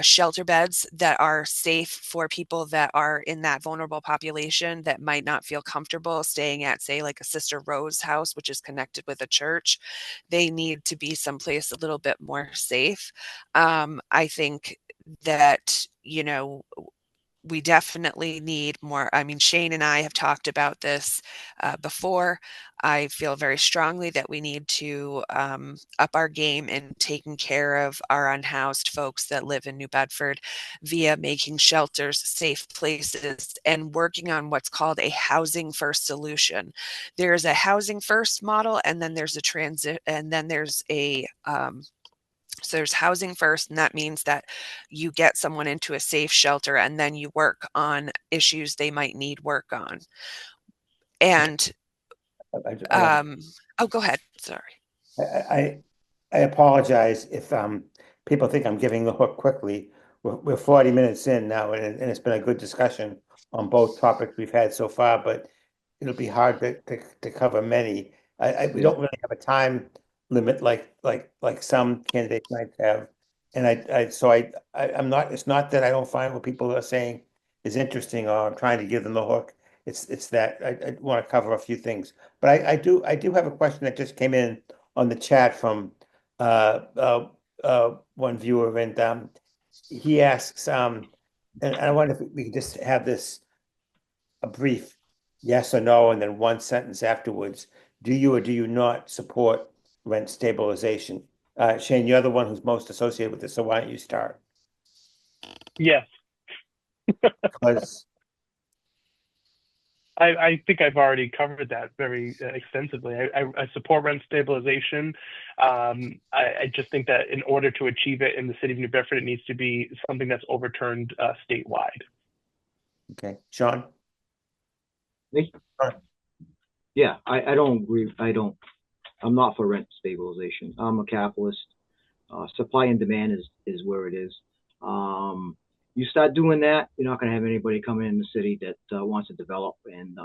shelter beds that are safe for people that are in that vulnerable population that might not feel comfortable staying at, say, like a Sister Rose house, which is connected with a church. They need to be someplace a little bit more safe. I think that, we definitely need more. I mean, Shane and I have talked about this before. I feel very strongly that we need to up our game in taking care of our unhoused folks that live in New Bedford via making shelters safe places and working on what's called a housing first solution. There's a housing first model, and then there's a transit, and then there's a so there's housing first, and that means that you get someone into a safe shelter, and then you work on issues they might need work on. And oh, go ahead. Sorry. I apologize if people think I'm giving the hook quickly. We're 40 minutes in now, and it's been a good discussion on both topics we've had so far, but it'll be hard to cover many. We don't really have a time limit like some candidates might have. And I'm not, it's not that I don't find what people are saying is interesting, or I'm trying to give them the hook. It's that I want to cover a few things. But I do have a question that just came in on the chat from one viewer, and he asks, and I wonder if we could just have this a brief yes or no, and then one sentence afterwards. Do you or do you not support rent stabilization? Shane, you're the one who's most associated with this, so why don't you start? Yes. Because I think I've already covered that very extensively. I support rent stabilization. I just think that in order to achieve it in the city of New Bedford, it needs to be something that's overturned statewide. okay, Shaun? Me? Yeah, I don't agree. I'm not for rent stabilization. I'm a capitalist. Supply and demand is where it is. You start doing that, you're not going to have anybody coming in the city that wants to develop and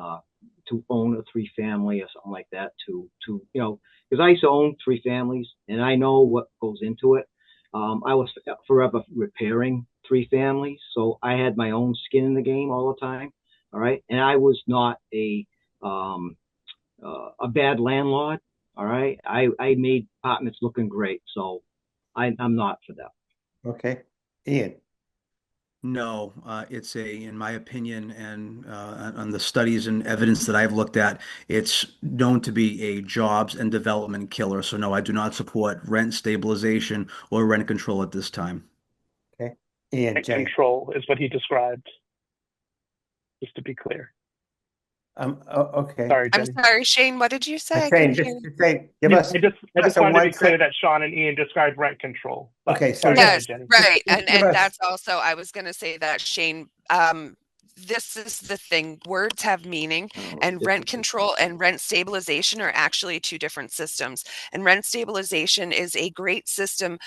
to own a 3-family or something like that. Because I used to own 3 families, and I know what goes into it. I was forever repairing 3 families, so I had my own skin in the game all the time. All right, and I was not a bad landlord. All right, I made apartments looking great, so I'm not for that. Okay, Ian? No, it's in my opinion, and on the studies and evidence that I've looked at, it's known to be a jobs and development killer. So no, I do not support rent stabilization or rent control at this time. Okay. Ian, Rent Jay. control is what he described, just to be clear. Okay. Sorry, I'm Jenny. sorry, Shane, what did you say? I Shane, couldn't hear you. just say, give Yeah, us, I just give us a wanted to one be clear sec. that Sean and Ian described rent control. But Okay, so sorry, go just, ahead, Yes, Jenny. right. just give And us, that's also, I was going to say that, Shane, this is the thing. Words have meaning, and rent control and rent stabilization are actually two different systems. And rent stabilization is a great system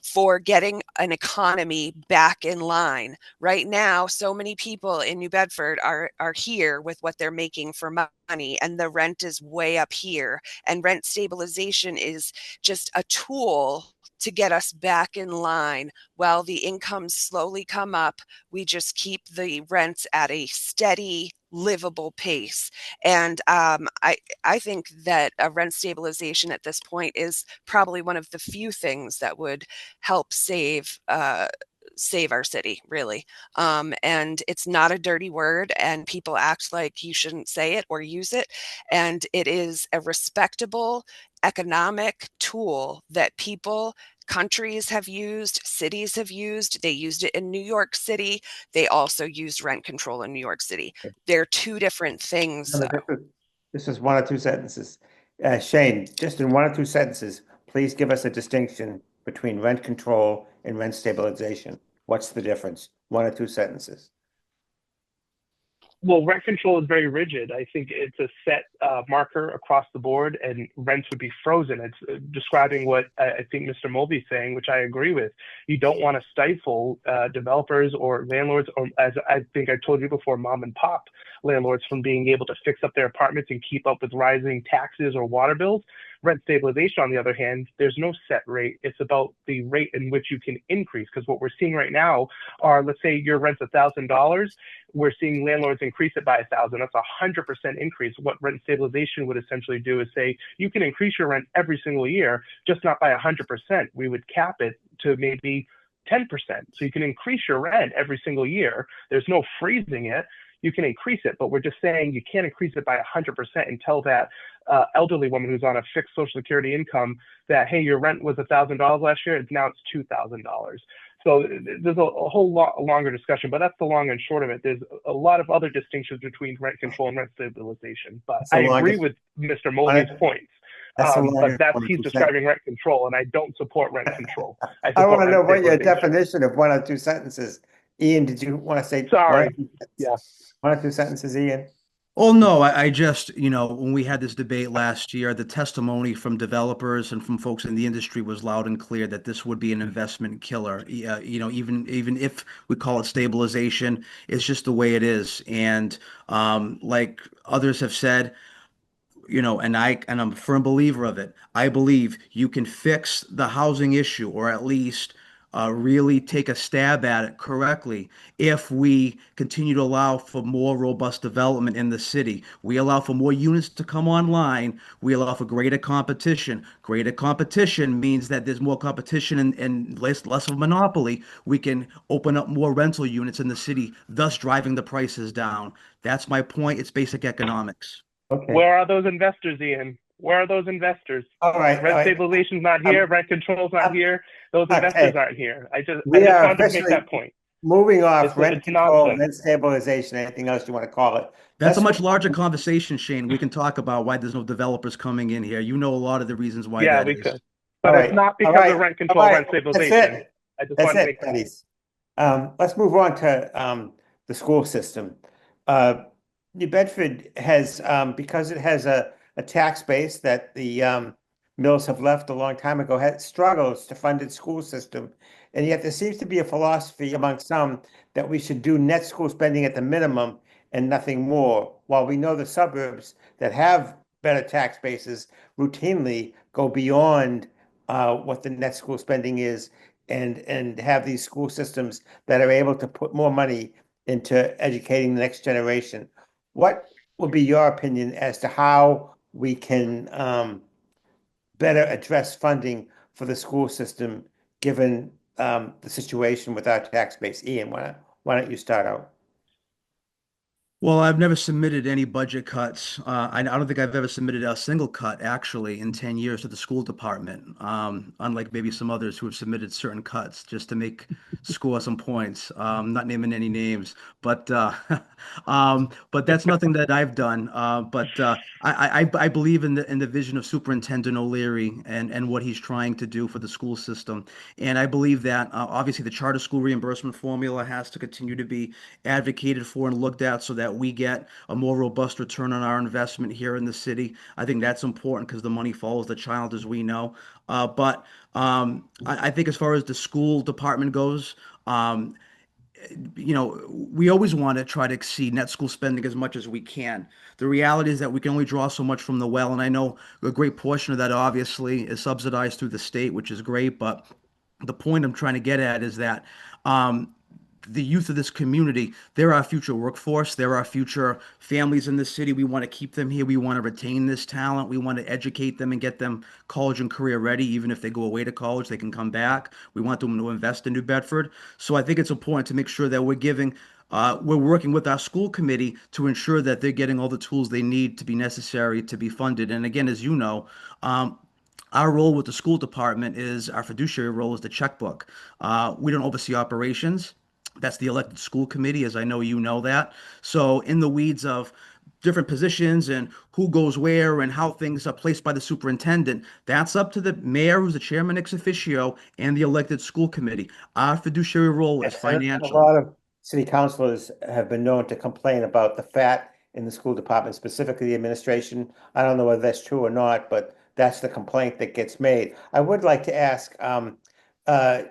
for getting an economy back in line. Right now, so many people in New Bedford are here with what they're making for money, and the rent is way up here. And rent stabilization is just a tool to get us back in line. While the incomes slowly come up, we just keep the rents at a steady, livable pace. And I think that a rent stabilization at this point is probably one of the few things that would help save our city, really. And it's not a dirty word, and people act like you shouldn't say it or use it. And it is a respectable economic tool that countries have used, cities have used. They used it in New York City. They also used rent control in New York City. They're two different things, no, though. this is one or two sentences. Shane, just in one or two sentences, please give us a distinction between rent control and rent stabilization. What's the difference? One or two sentences. Well, rent control is very rigid. I think it's a set marker across the board, and rents would be frozen. It's describing what I think Mr. Mulvey's saying, which I agree with. You don't want to stifle developers or landlords, or as I think I told you before, mom and pop landlords from being able to fix up their apartments and keep up with rising taxes or water bills. Rent stabilization, on the other hand, there's no set rate. It's about the rate in which you can increase. Because what we're seeing right now are, let's say your rent's $1,000. We're seeing landlords increase it by $1,000. That's a 100% increase. What rent stabilization would essentially do is say you can increase your rent every single year, just not by 100%. We would cap it to maybe 10%. So you can increase your rent every single year. There's no freezing it. You can increase it, but we're just saying you can't increase it by 100% and tell that elderly woman who's on a fixed Social Security income that, hey, your rent was $1,000 last year, now it's $2,000. So there's a whole lot longer discussion, but that's the long and short of it. There's a lot of other distinctions between rent control and rent stabilization, but I agree with Mr. Mulvey's points. But he's describing rent control, and I don't support rent control. I want to know what your definition of one or two sentences. Ian, did you want to say? Sorry. Yeah. One or two sentences, Ian. Oh, no, I just, when we had this debate last year, the testimony from developers and from folks in the industry was loud and clear that this would be an investment killer. Even if we call it stabilization, it's just the way it is. And like others have said, and I'm a firm believer of it. I believe you can fix the housing issue, or at least really take a stab at it correctly, if we continue to allow for more robust development in the city. We allow for more units to come online. We allow for greater competition. Greater competition means that there's more competition and less of a monopoly. We can open up more rental units in the city, thus driving the prices down. That's my point. It's basic economics. Okay. Where are those investors, Ian? Where are those investors? All right. Rent stabilization's not here. Rent control's not here. Those investors aren't here. I just wanted to make that point. Moving off rent control, nonsense. rent stabilization, anything else you want to call it. That's a much larger conversation, Shane. We can talk about why there's no developers coming in here. You know a lot of the reasons why that is. Could. But it's not because of rent control, rent stabilization. I just want to make that. Let's move on to the school system. New Bedford has, because it has a tax base that the mills have left a long time ago, struggles to fund its school system. And yet there seems to be a philosophy among some that we should do net school spending at the minimum and nothing more, while we know the suburbs that have better tax bases routinely go beyond what the net school spending is, and have these school systems that are able to put more money into educating the next generation. What would be your opinion as to how we can better address funding for the school system, given the situation with our tax base? Ian, why Why don't you start out? Well, I've never submitted any budget cuts. I don't think I've ever submitted a single cut actually in 10 years to the school department, unlike maybe some others who have submitted certain cuts just to score some points. Not naming any names, but that's nothing that I've done. I believe in the vision of Superintendent O'Leary and what he's trying to do for the school system. And I believe that obviously the charter school reimbursement formula has to continue to be advocated for and looked at so that we get a more robust return on our investment here in the city. I think that's important because the money follows the child, as we know. I think as far as the school department goes, um, we always want to try to exceed net school spending as much as we can. The reality is that we can only draw so much from the well, and I know a great portion of that obviously is subsidized through the state, which is great. But the point I'm trying to get at is that um, the youth of this community, they're our future workforce. They're our future families in this city. We want to keep them here. We want to retain this talent. We want to educate them and get them college and career ready. Even if they go away to college, they can come back. We want them to invest in New Bedford. So I think it's important to make sure that we're working with our school committee to ensure that they're getting all the tools they need to be necessary to be funded. And again, as you know, our role with the school department is our fiduciary role is the checkbook. We don't oversee operations. That's the elected school committee, as I know you know that. So, in the weeds of different positions and who goes where and how things are placed by the superintendent, that's up to the mayor, who's the chairman ex officio, and the elected school committee. Our fiduciary role is A financial. lot of city councilors have been known to complain about the fat in the school department, specifically the administration. I don't know whether that's true or not, but that's the complaint that gets made. I would like to ask, uh,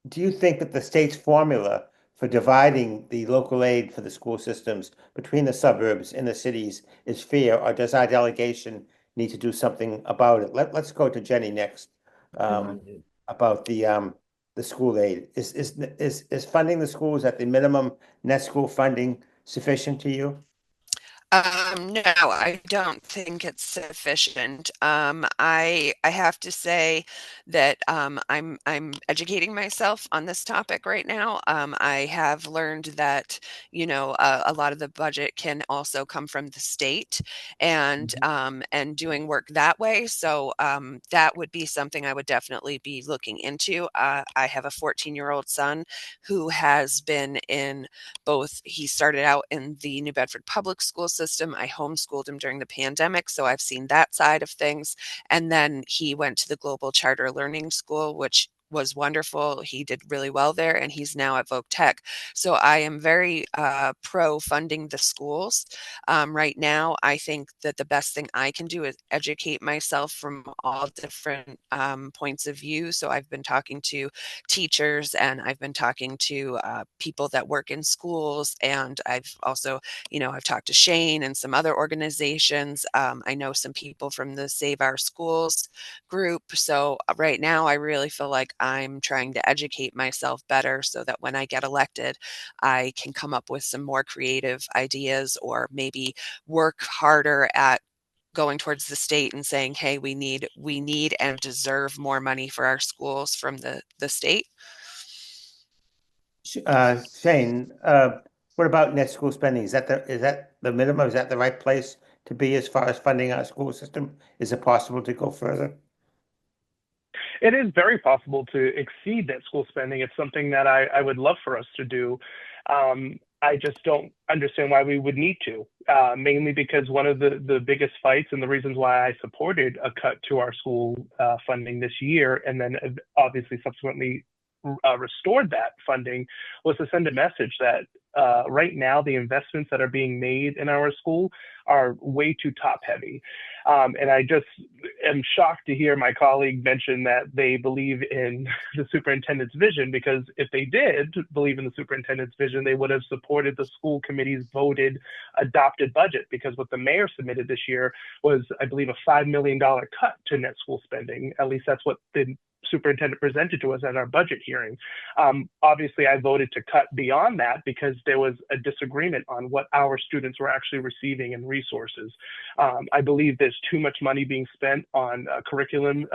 do you think that the state's formula for dividing the local aid for the school systems between the suburbs and the cities is fair, or does our delegation need to do something about it? Let's go to Jenny next, um, about the school aid. Is funding the schools at the minimum net school funding sufficient to you? No, I don't think it's sufficient. I have to say that I'm educating myself on this topic right now. I have learned that a lot of the budget can also come from the state, and doing work that way. So that would be something I would definitely be looking into. I have a 14-year-old son who has been in both. He started out in the New Bedford public school system. I homeschooled him during the pandemic, so I've seen that side of things. And then he went to the Global Charter Learning School, which was wonderful. He did really well there, and he's now at Voc Tech. So I am very pro funding the schools. Right now, I think that the best thing I can do is educate myself from all different points of view. So I've been talking to teachers, and I've been talking to people that work in schools, and I've also, I've talked to Shane and some other organizations. I know some people from the Save Our Schools group. So right now, I really feel like I'm trying to educate myself better so that when I get elected, I can come up with some more creative ideas, or maybe work harder at going towards the state and saying, hey, we need and deserve more money for our schools from the state. Shane, what about net school spending? Is that the minimum? Is that the right place to be as far as funding our school system? Is it possible to go further? It is very possible to exceed net school spending. It's something that I would love for us to do. I just don't understand why we would need to, mainly because one of the biggest fights and the reasons why I supported a cut to our school funding this year, and then obviously subsequently restored that funding, was to send a message that right now the investments that are being made in our school are way too top heavy. And I just am shocked to hear my colleague mention that they believe in the superintendent's vision, because if they did believe in the superintendent's vision, they would have supported the school committee's voted adopted budget, because what the mayor submitted this year was, I believe, a $5 million cut to net school spending. At least that's what the superintendent presented to us at our budget hearing. Obviously, I voted to cut beyond that because there was a disagreement on what our students were actually receiving in resources. I believe there's too much money being spent on curriculum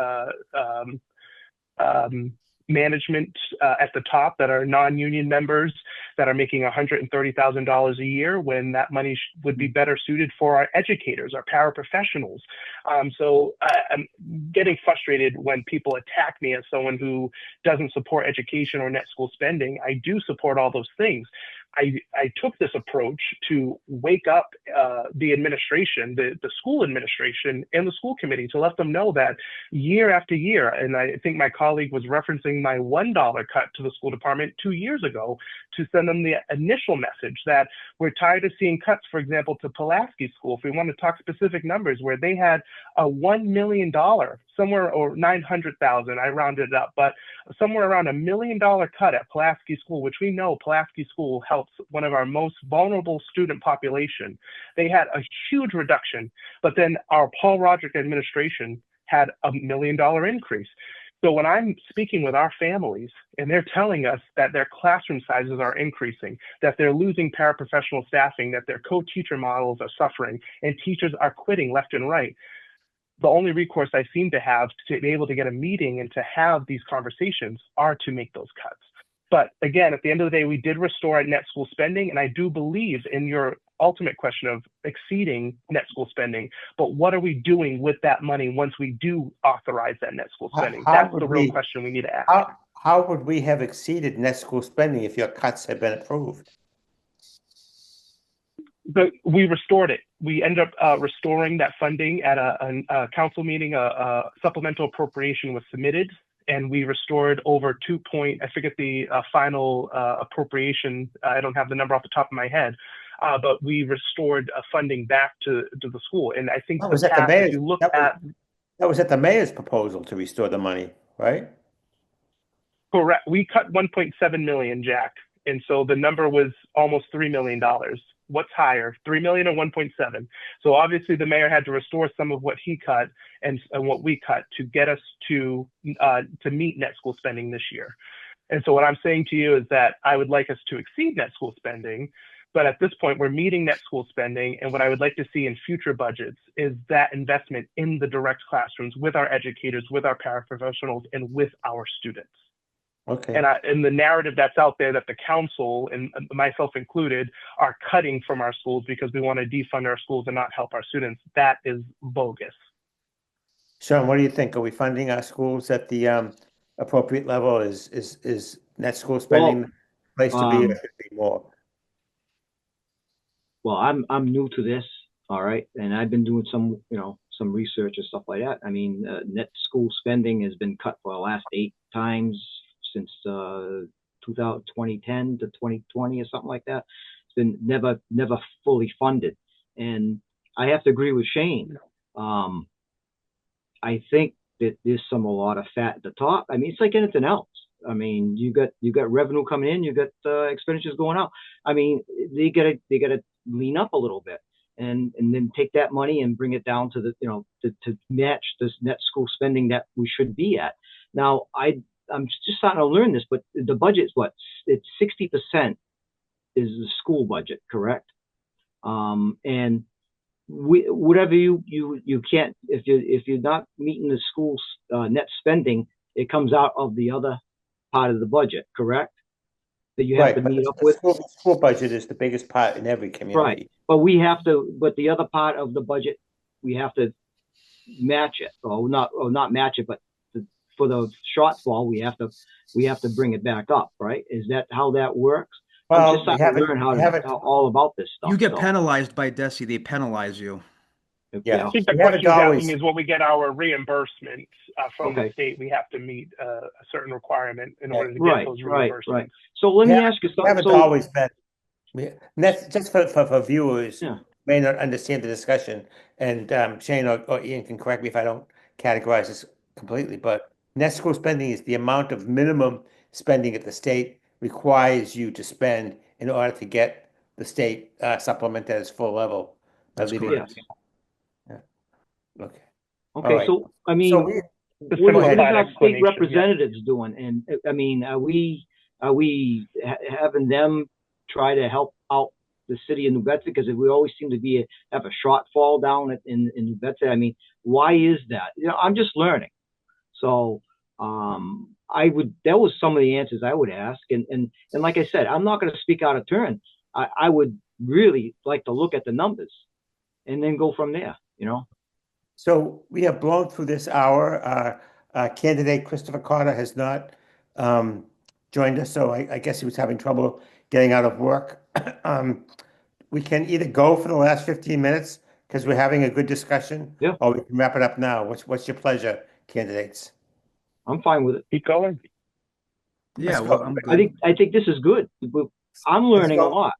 management at the top that are non-union members that are making $130,000 a year, when that money would be better suited for our educators, our paraprofessionals. So I'm getting frustrated when people attack me as someone who doesn't support education or net school spending. I do support all those things. I took this approach to wake up the administration, the school administration and the school committee, to let them know that year after year, and I think my colleague was referencing my $1 cut to the school department 2 years ago, to send them the initial message that we're tired of seeing cuts, for example, to Pulaski School. If we want to talk specific numbers, where they had a $1 million, somewhere, or 900,000, I rounded it up, but somewhere around $1 million cut at Pulaski School, which we know Pulaski School helps one of our most vulnerable student population. They had a huge reduction, but then our Paul Roderick administration had $1 million increase. So when I'm speaking with our families and they're telling us that their classroom sizes are increasing, that they're losing paraprofessional staffing, that their co-teacher models are suffering, and teachers are quitting left and right, the only recourse I seem to have to be able to get a meeting and to have these conversations are to make those cuts. But again, at the end of the day, we did restore our net school spending, and I do believe in your ultimate question of exceeding net school spending. But what are we doing with that money once we do authorize that net school spending? That's the real question we need to ask. How would we have exceeded net school spending if your cuts had been approved? But we restored it. We ended up restoring that funding at a council meeting. A supplemental appropriation was submitted, and we restored over I forget the final appropriation. I don't have the number off the top of my head, but we restored funding back to the school. And I think That was at the mayor's proposal to restore the money, right? Correct. We cut 1.7 million, Jack. And so the number was almost $3 million. What's higher, 3 million or 1.7? So obviously the mayor had to restore some of what he cut and what we cut to get us to meet net school spending this year. And so what I'm saying to you is that I would like us to exceed net school spending, but at this point we're meeting net school spending. And what I would like to see in future budgets is that investment in the direct classrooms with our educators, with our paraprofessionals, and with our students. Okay. And the narrative that's out there that the council, and myself included, are cutting from our schools because we want to defund our schools and not help our students, that is bogus. Sean, what do you think? Are we funding our schools at the appropriate level? Is net school spending the place to be, or should it be more? Well, I'm new to this, all right, and I've been doing some research and stuff like that. I mean, net school spending has been cut for the last 8 times since 2010 to 2020 or something like that. It's been never fully funded. And I have to agree with Shane. I think that there's a lot of fat at the top. I mean, it's like anything else. I mean, you got revenue coming in, you got expenditures going out. I mean, they gotta lean up a little bit and then take that money and bring it down to the to match this net school spending that we should be at. Now, I'm just starting to learn this, but the budget is what? It's 60% is the school budget, correct? And whatever you can't, if you're not meeting the school's net spending, it comes out of the other part of the budget, correct? That you have to meet up with. The school budget is the biggest part in every community. Right, but the other part of the budget, we have to match it, or not match it, but for the shortfall, we have to bring it back up, right? Is that how that works? Well, I'm just starting to learn how all about this stuff. You get penalized by DESE. They penalize you. Yeah. I think the question you're asking is when we get our reimbursement from the state, we have to meet a certain requirement in order to get those reimbursements. Right. So let me ask you something. Haven't always been. That's just for viewers may not understand the discussion. And Shane or Ian can correct me if I don't categorize this completely, but net school spending is the amount of minimum spending that the state requires you to spend in order to get the state supplement at its full level. That's correct. Yeah. Okay. Okay. Right. So I mean, what are our state representatives doing? And I mean, are we having them try to help out the city of New Bedford? Because we always seem to have a shortfall down in New Bedford. I mean, why is that? I'm just learning. So that was some of the answers I would ask. And like I said, I'm not going to speak out of turn. I would really like to look at the numbers and then go from there, you know? So we have blown through this hour. Candidate Christopher Carter has not joined us, so I guess he was having trouble getting out of work. We can either go for the last 15 minutes because we're having a good discussion, Yeah. or we can wrap it up now. What's your pleasure, candidates? I'm fine with it. Keep going. Yeah, Let's well, go. I'm good. I think this is good. I'm learning a go. lot.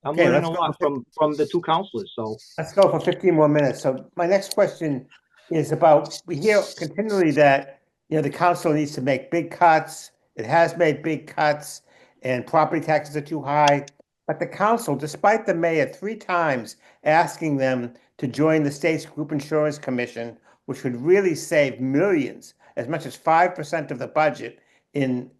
I'm Okay, learning a let's go. lot from the two counselors. So Let's go for 15 more minutes. So my next question is about, we hear continually that, the council needs to make big cuts. It has made big cuts and property taxes are too high. But the council, despite the mayor 3 times asking them to join the state's group insurance commission, which would really save millions, as much as 5% of the budget in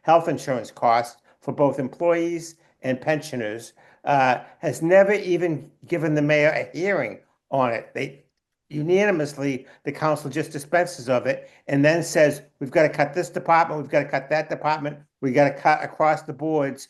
health insurance costs for both employees and pensioners, has never even given the mayor a hearing on it. They unanimously, the council just dispenses of it and then says, we've got to cut this department, we've got to cut that department, we got to cut across the boards.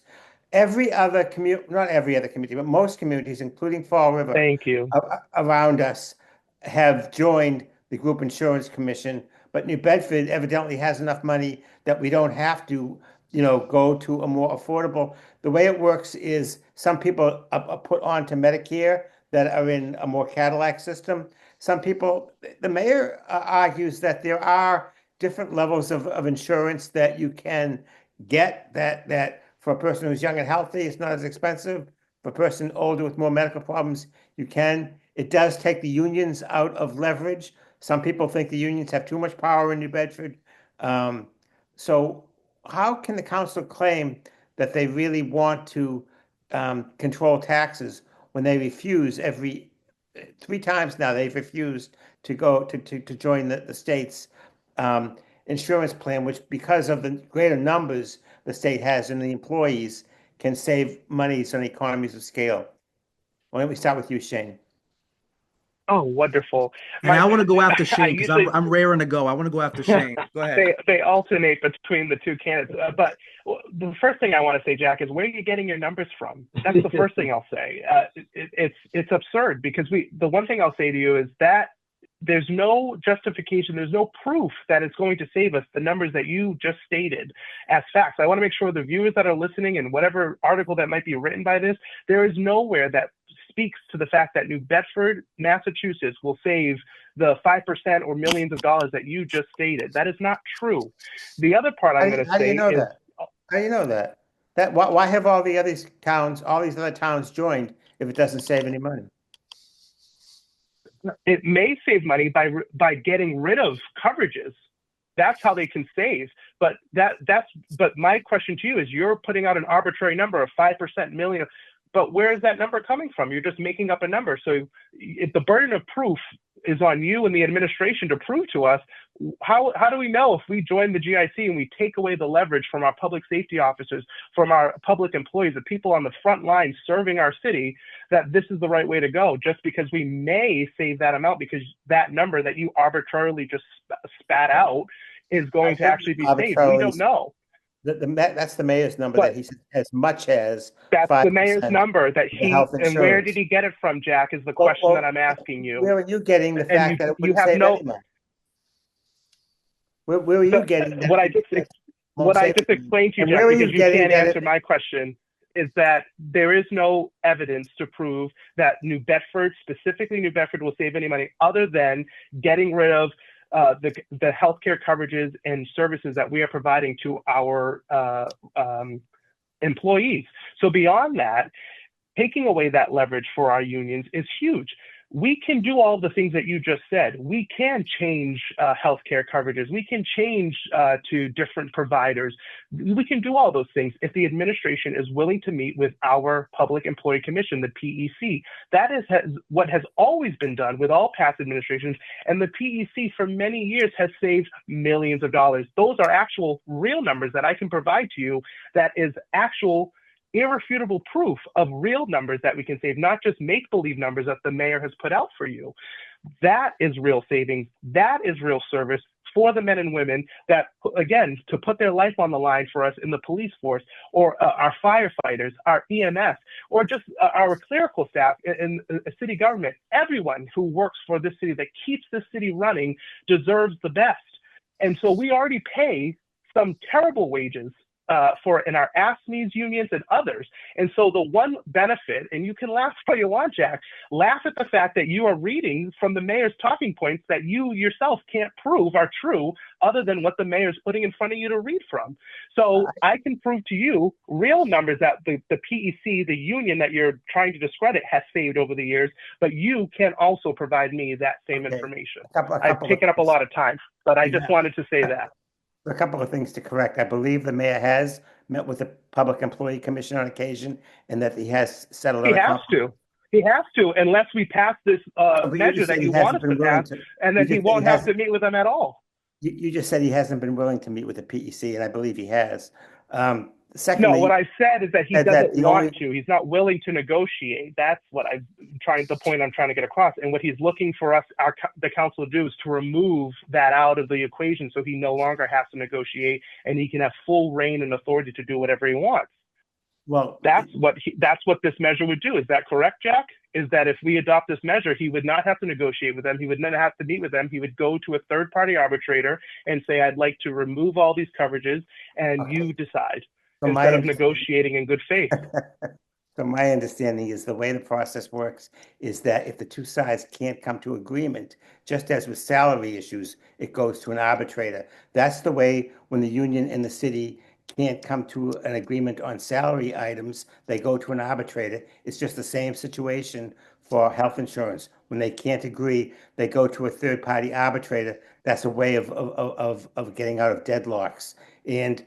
Every other community, not every other community, but most communities, including Fall River, Thank you. around us, have joined the group insurance commission. But New Bedford evidently has enough money that we don't have to, go to a more affordable. The way it works is some people are put on to Medicare that are in a more Cadillac system. Some people, the mayor argues that there are different levels of insurance that you can get that for a person who's young and healthy, it's not as expensive. For a person older with more medical problems, you can. It does take the unions out of leverage. Some people think the unions have too much power in New Bedford. So how can the council claim that they really want to control taxes when they refuse 3 times now they've refused to go to join the state's insurance plan, which because of the greater numbers the state has and the employees can save monies on economies of scale. Why don't we start with you, Shane? Oh, wonderful. And I want to go after Shane because usually- I'm raring to go. I want to go after Shane. Go ahead. They alternate between the two candidates. But the first thing I want to say, Jack, is where are you getting your numbers from? That's the first thing I'll say. It's absurd because the one thing I'll say to you is that there's no justification, there's no proof that it's going to save us the numbers that you just stated as facts. I want to make sure the viewers that are listening and whatever article that might be written by this, there is nowhere that speaks to the fact that New Bedford, Massachusetts will save the 5% or millions of dollars that you just stated. That is not true. The other part I'm going to say is— How do you know that? Why have all these other towns joined if it doesn't save any money? It may save money by getting rid of coverages. That's how they can save. But but my question to you is, you're putting out an arbitrary number of 5% million. But where is that number coming from? You're just making up a number. So if the burden of proof is on you and the administration to prove to us, how do we know if we join the GIC and we take away the leverage from our public safety officers, from our public employees, the people on the front line serving our city, that this is the right way to go, just because we may save that amount because that number that you arbitrarily just spat out is going to actually be saved? We don't know. That's the mayor's number that he said as much as that's 5% the mayor's number that he, and where did he get it from, Jack, is the question that I'm asking you. Where are you getting the fact that it wouldn't save any money? Where are you getting that? What I just explained to you, Jack, because you can't answer my question, is that there is no evidence to prove that New Bedford, specifically New Bedford, will save any money other than getting rid of the healthcare coverages and services that we are providing to our employees. So beyond that, taking away that leverage for our unions is huge. We can do all the things that you just said. We can change healthcare coverages. We can change to different providers. We can do all those things if the administration is willing to meet with our Public Employee Commission, the PEC. That is what has always been done with all past administrations. And the PEC for many years has saved millions of dollars. Those are actual real numbers that I can provide to you. That is actual irrefutable proof of real numbers that we can save, not just make-believe numbers that the mayor has put out for you. That is real savings. That is real service for the men and women that, again, to put their life on the line for us in the police force, or our firefighters, our EMS, or just our clerical staff in city government. Everyone who works for this city that keeps this city running deserves the best. And so we already pay some terrible wages for in our AFSCMEs unions and others. And so the one benefit, and you can laugh all you want, Jack, laugh at the fact that you are reading from the mayor's talking points that you yourself can't prove are true other than what the mayor's putting in front of you to read from. So I can prove to you real numbers that the PEC, the union that you're trying to discredit, has saved over the years, but you can also provide me that same information. I've taken up a lot of time, but I just wanted to say that. A couple of things to correct. I believe the mayor has met with the Public Employee Commission on occasion, and that he has settled. He has to. He has to, unless we pass this measure that you want us to pass, and then he won't have to meet with them at all. You just said he hasn't been willing to meet with the PEC, and I believe he has. Secondly, no, what I said is that he doesn't want to. He's not willing to negotiate. That's what the point I'm trying to get across. And what he's looking for us, the council, to do is to remove that out of the equation, so he no longer has to negotiate, and he can have full reign and authority to do whatever he wants. Well, that's what this measure would do. Is that correct, Jack? Is that if we adopt this measure, he would not have to negotiate with them. He would not have to meet with them. He would go to a third-party arbitrator and say, "I'd like to remove all these coverages, and you decide." So instead of negotiating in good faith. So my understanding is the way the process works is that if the two sides can't come to agreement, just as with salary issues, it goes to an arbitrator. That's the way when the union and the city can't come to an agreement on salary items, they go to an arbitrator. It's just the same situation for health insurance. When they can't agree, they go to a third-party arbitrator. That's a way of getting out of deadlocks. And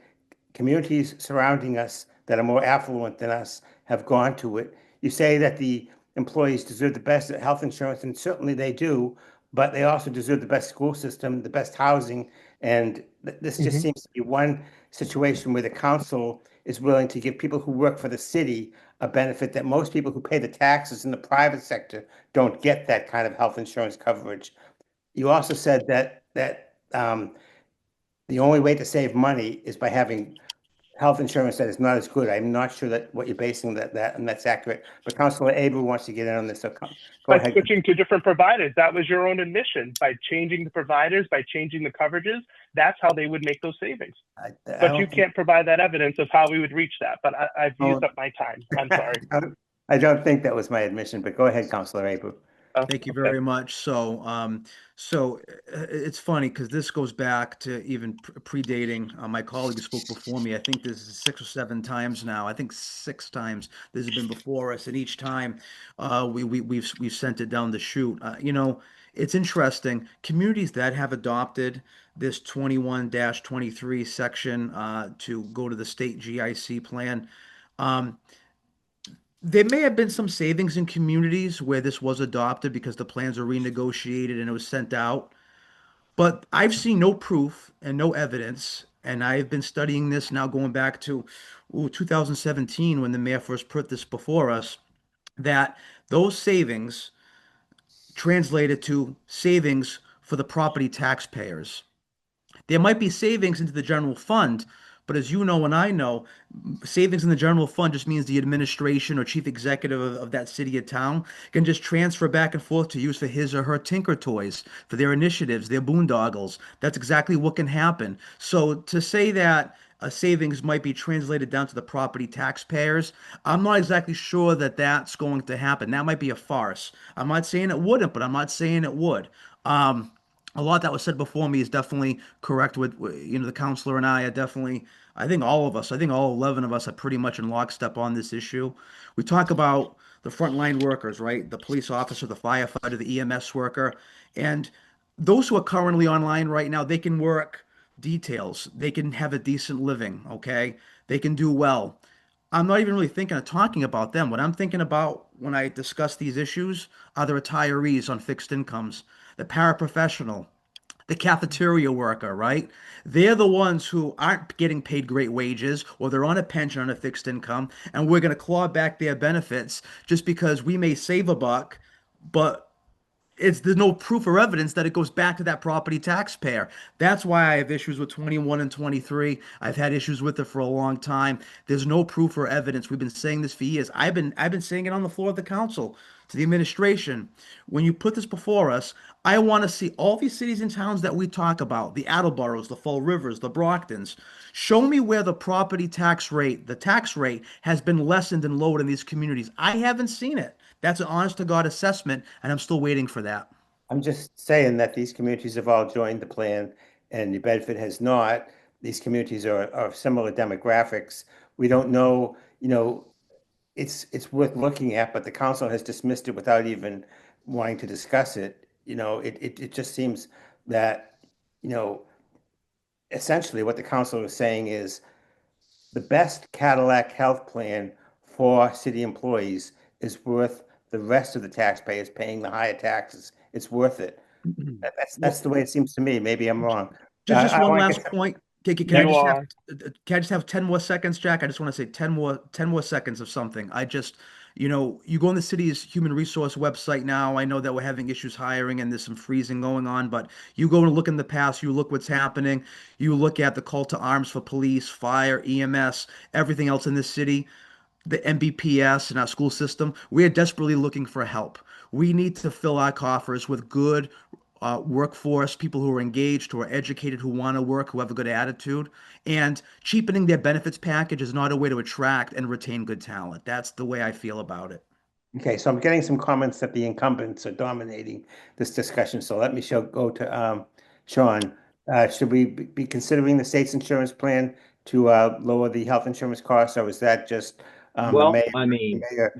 communities surrounding us that are more affluent than us have gone to it. You say that the employees deserve the best health insurance, and certainly they do, but they also deserve the best school system, the best housing. And this just seems to be one situation where the council is willing to give people who work for the city a benefit that most people who pay the taxes in the private sector don't get that kind of health insurance coverage. You also said that the only way to save money is by having health insurance that is not as good. I'm not sure that what you're basing that and that's accurate. But Councilor Abreu wants to get in on this. So go ahead. Switching to different providers. That was your own admission. By changing the providers, by changing the coverages, that's how they would make those savings. But you can't provide that evidence of how we would reach that. But I've used up my time. I'm sorry. I don't think that was my admission, but go ahead, Councilor Abreu. Thank you very much. So, it's funny because this goes back to even predating my colleague who spoke before me. I think this is 6 or 7 times now. I think 6 times this has been before us, and each time we've sent it down the chute. It's interesting. Communities that have adopted this 21-23 section to go to the state GIC plan. There may have been some savings in communities where this was adopted because the plans were renegotiated and it was sent out. But I've seen no proof and no evidence, and I've been studying this now going back to 2017 when the mayor first put this before us, that those savings translated to savings for the property taxpayers. There might be savings into the general fund, but as you know and I know, savings in the general fund just means the administration or chief executive of that city or town can just transfer back and forth to use for his or her Tinker Toys, for their initiatives, their boondoggles. That's exactly what can happen. So to say that savings might be translated down to the property taxpayers, I'm not exactly sure that that's going to happen. That might be a farce. I'm not saying it wouldn't, but I'm not saying it would. A lot that was said before me is definitely correct with, the counselor and I are definitely, I think all of us, I think all 11 of us are pretty much in lockstep on this issue. We talk about the frontline workers, right? The police officer, the firefighter, the EMS worker, and those who are currently online right now, they can work details. They can have a decent living, okay? They can do well. I'm not even really thinking of talking about them. What I'm thinking about when I discuss these issues are the retirees on fixed incomes, the paraprofessional, the cafeteria worker, right? They're the ones who aren't getting paid great wages, or they're on a pension on a fixed income, and we're going to claw back their benefits just because we may save a buck, but there's no proof or evidence that it goes back to that property taxpayer. That's why I have issues with 21 and 23. I've had issues with it for a long time. There's no proof or evidence. We've been saying this for years. I've been saying it on the floor of the council to the administration. When you put this before us, I want to see all these cities and towns that we talk about, the Attleboroughs, the Fall Rivers, the Brocktons. Show me where the property tax rate, the tax rate has been lessened and lowered in these communities. I haven't seen it. That's an honest to God assessment, and I'm still waiting for that. I'm just saying that these communities have all joined the plan and New Bedford has not. These communities are of similar demographics. We don't know, it's worth looking at, but the council has dismissed it without even wanting to discuss it. It just seems that, you know, essentially what the council is saying is the best Cadillac health plan for city employees is worth the rest of the taxpayers paying the higher taxes. It's worth it. That's Well, the way it seems to me. Maybe I'm wrong. just I one want to last get point. Can I You just have are. 10 more seconds, Jack? I just want to say 10 more seconds of something. You go on the city's human resource website now. I know that we're having issues hiring and there's some freezing going on, but you go and look in the past, you look what's happening, you look at the call to arms for police, fire, EMS, everything else in this city, the MBPS and our school system. We are desperately looking for help. We need to fill our coffers with good workforce, people who are engaged, who are educated, who want to work, who have a good attitude. And cheapening their benefits package is not a way to attract and retain good talent. That's the way I feel about it. Okay, so I'm getting some comments that the incumbents are dominating this discussion. So let me go to Sean. Should we be considering the state's insurance plan to lower the health insurance costs, or is that just the Well, mayor, I mean, mayor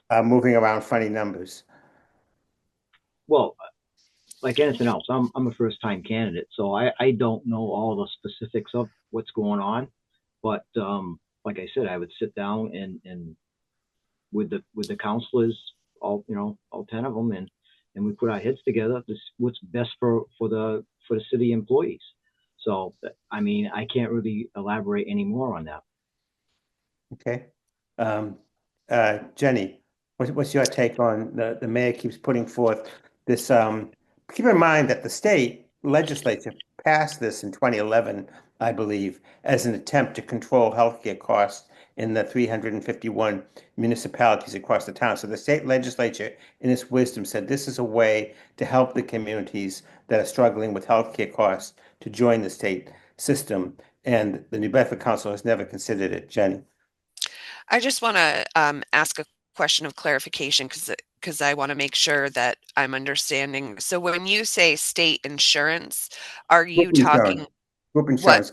that, moving around funny numbers? well, like anything else, I'm a first time candidate, so I don't know all the specifics of what's going on. But like I said, I would sit down and with the counselors, all 10 of them, and we put our heads together. This what's best for the city employees. So I mean, I can't really elaborate any more on that. Okay. Um, Jenny, what's your take on the mayor keeps putting forth this? Keep in mind that the state legislature passed this in 2011, I believe, as an attempt to control healthcare costs in the 351 municipalities across the town. So the state legislature, in its wisdom, said this is a way to help the communities that are struggling with healthcare costs to join the state system. And the New Bedford Council has never considered it, Jenny. I just want to ask a question of clarification because I want to make sure that I'm understanding. So when you say state insurance, are Group you insurance. talking Group what insurance.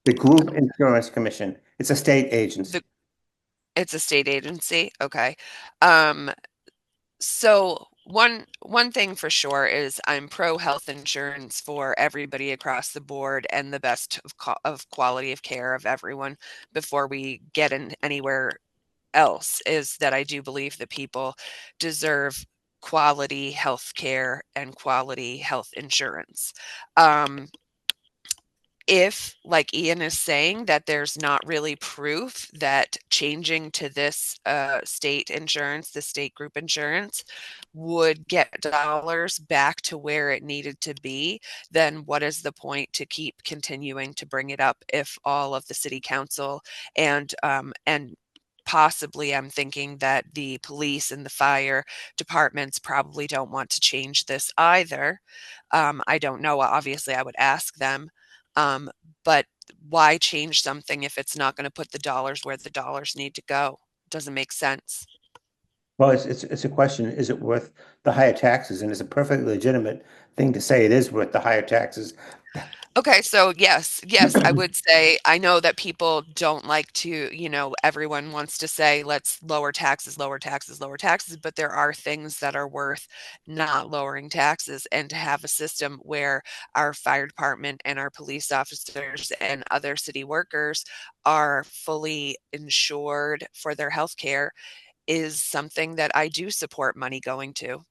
The Group Insurance Commission. It's a state agency. the it's a state agency? Okay. Um, so one thing for sure is I'm pro health insurance for everybody across the board and the best of quality of care of everyone before we get in anywhere else is that I do believe that people deserve quality health care and quality health insurance. Um, if, like Ian is saying, that there's not really proof that changing to this state insurance, the state group insurance, would get dollars back to where it needed to be, then what is the point to keep continuing to bring it up if all of the city council and possibly I'm thinking that the police and the fire departments probably don't want to change this either. I don't know. Obviously, I would ask them. Um, but why change something if it's not going to put the dollars where the dollars need to go? Doesn't make sense. Well, it's a question, is it worth the higher taxes? And it's a perfectly legitimate thing to say it is worth the higher taxes. Okay, so yes, I would say I know that people don't like to, everyone wants to say let's lower taxes, lower taxes, lower taxes, but there are things that are worth not lowering taxes and to have a system where our fire department and our police officers and other city workers are fully insured for their health care is something that I do support money going to.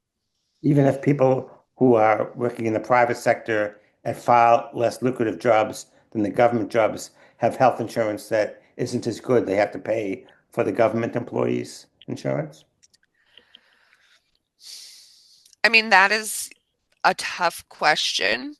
Even if people who are working in the private sector at far less lucrative jobs than the government jobs have health insurance that isn't as good, they have to pay for the government employees' insurance. I mean, that is a tough question.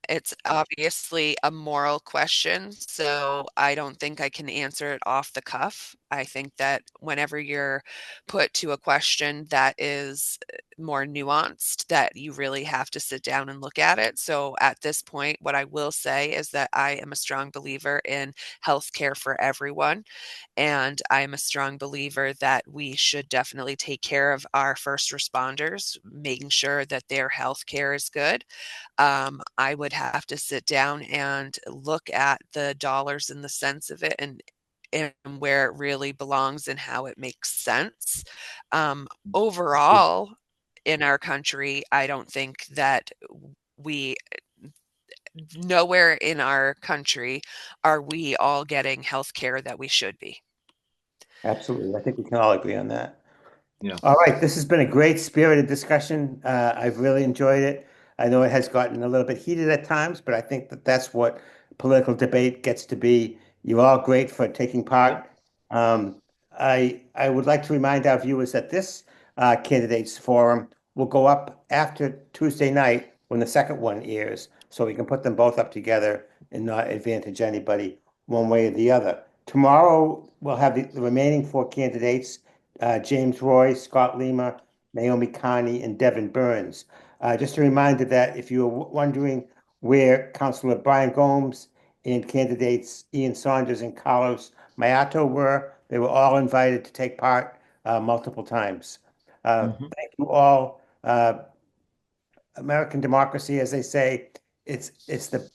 It's obviously a moral question, so I don't think I can answer it off the cuff. I think that whenever you're put to a question that is more nuanced, that you really have to sit down and look at it. So at this point, what I will say is that I am a strong believer in healthcare for everyone. And I'm a strong believer that we should definitely take care of our first responders, making sure that their health care is good. I would have to sit down and look at the dollars and the cents of it and where it really belongs and how it makes sense. Overall, in our country, I don't think that we nowhere in our country are we all getting health care that we should be. Absolutely. I think we can all agree on that. Yeah. All right. This has been a great spirited discussion. I've really enjoyed it. I know it has gotten a little bit heated at times, but I think that that's what political debate gets to be. You're all great for taking part. I would like to remind our viewers that this candidates forum will go up after Tuesday night when the second one airs, so we can put them both up together and not advantage anybody one way or the other. Tomorrow, we'll have the remaining four candidates, James Roy, Scott Lima, Naomi Carney, and Devin Burns. Just a reminder that if you're wondering where Councilor Brian Gomes and candidates Ian Saunders and Carlos Mayato were, they were all invited to take part multiple times. Thank you all. American democracy, as they say, it's the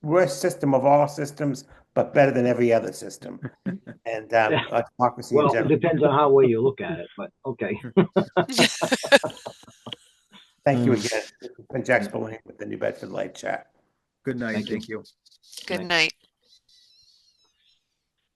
worst system of all systems, but better than every other system. And democracy in Well, it general. depends on how way you look at it, but okay. Thank you again. This has been Jack Spillane with the New Bedford Light Chat. Good night. Thank you. Thank you. Good night.